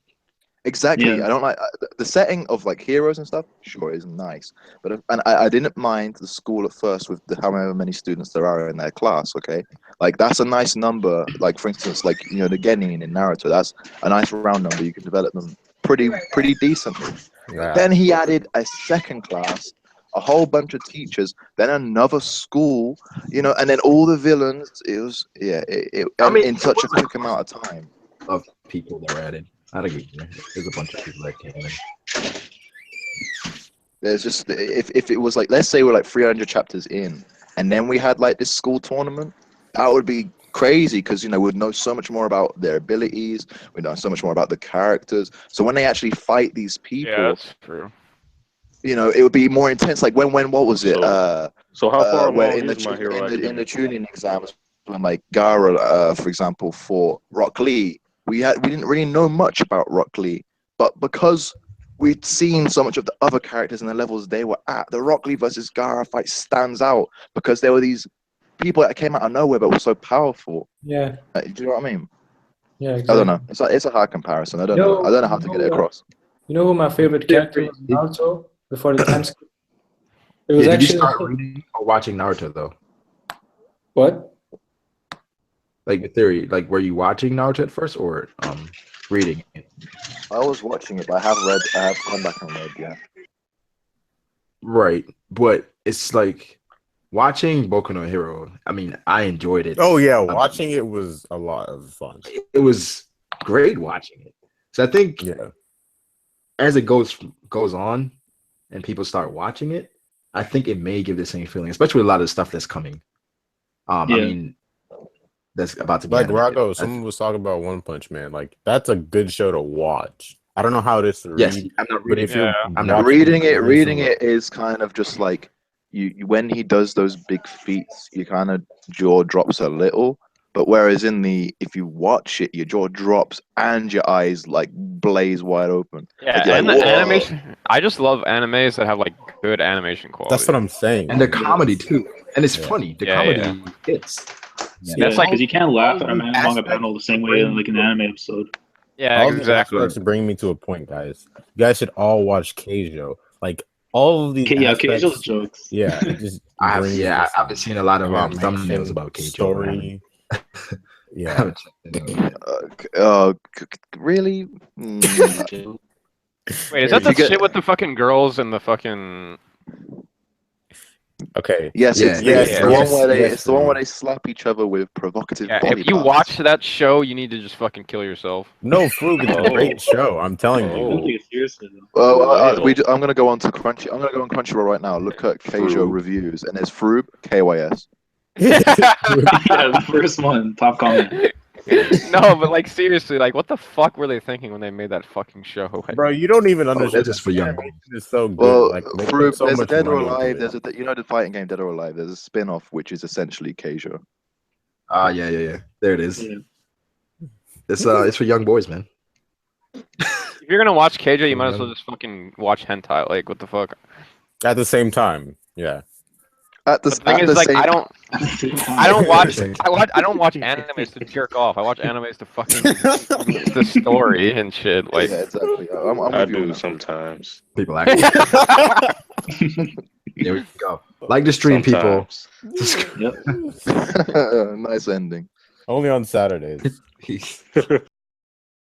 Exactly. Yeah. I don't like the setting of heroes and stuff. Sure, is nice, but I didn't mind the school at first with however many students there are in their class. Okay, that's a nice number. For instance, the Genin in Naruto. That's a nice round number. You can develop them pretty decently. Yeah. Then he added a second class, a whole bunch of teachers, then another school, and then all the villains. It was in such a quick amount of time. Of people that were added. There's a bunch of people that came in. There's just if it was let's say we're 300 chapters in, and then we had this school tournament, that would be crazy because we'd know so much more about their abilities, we'd know so much more about the characters. So when they actually fight these people, yeah, that's true. It would be more intense. What was it? So how far along in is My Hero in the tuning exams when Gara, for example, for Rock Lee. We didn't really know much about Rock Lee, but because we'd seen so much of the other characters and the levels they were at, the Rock Lee versus Gara fight stands out because there were these people that came out of nowhere but were so powerful. Yeah. Do you know what I mean? Yeah, exactly. I don't know. It's a hard comparison. I don't know how to get it across. You know who my favorite character was in Naruto before the time skip? It was did you start reading or watching Naruto though? What? The Theory, were you watching Naruto at first or reading it? I was watching it, but I have come back and read, yeah. Right, but it's watching Boku no Hero. I mean, I enjoyed it. Oh yeah, watching it was a lot of fun. It was great watching it. So I think as it goes on and people start watching it, I think it may give the same feeling, especially with a lot of stuff that's coming. I mean, that's about to be Brago. Someone was talking about One Punch Man. That's a good show to watch. I don't know how it is to read. Yes, I'm not reading. I'm not reading it. Reading it is kind of just when he does those big feats, your kind of jaw drops a little. But whereas if you watch it, your jaw drops and your eyes like blaze wide open. Yeah, like, and like, the animation. I just love animes that have like good animation quality. That's what I'm saying. And the comedy too, and it's funny. The comedy hits. That's like because you can't laugh at a manga panel the same way in like an anime episode. Yeah, exactly. That's bring me to a point, guys. You guys should all watch Keijo. Like all of these. Keijo's jokes. Yeah, just I've been seeing a lot of thumbnails about Keijo. Story. Yeah. Really? Wait, is that the shit with the fucking girls and the fucking? Okay. Yes, it's the one where they slap each other with provocative. If you watch that show, you need to just fucking kill yourself. No, Frug, it's a great show. I'm telling you. I'm gonna go on to Crunchy. I'm gonna go on Crunchyroll right now. Look at Keijo reviews, and there's Frub KYS. Yeah, the first one, top comment. No, but like seriously, like what the fuck were they thinking when they made that fucking show? Bro, you don't even understand. That's just for young. It's so good. Well, like, there's a Dead or Alive. There's the fighting game Dead or Alive. There's a spin-off which is essentially Keijo. Yeah. There it is. Yeah. It's for young boys, man. If you're gonna watch Keijo, you might as well just fucking watch hentai. Like what the fuck? At the same time, yeah. I don't watch animes to jerk off. I watch animes to fucking the story and shit. Like, yeah, exactly. I do sometimes. People act. There we go. Like the stream, sometimes. People. Yep. Nice ending. Only on Saturdays.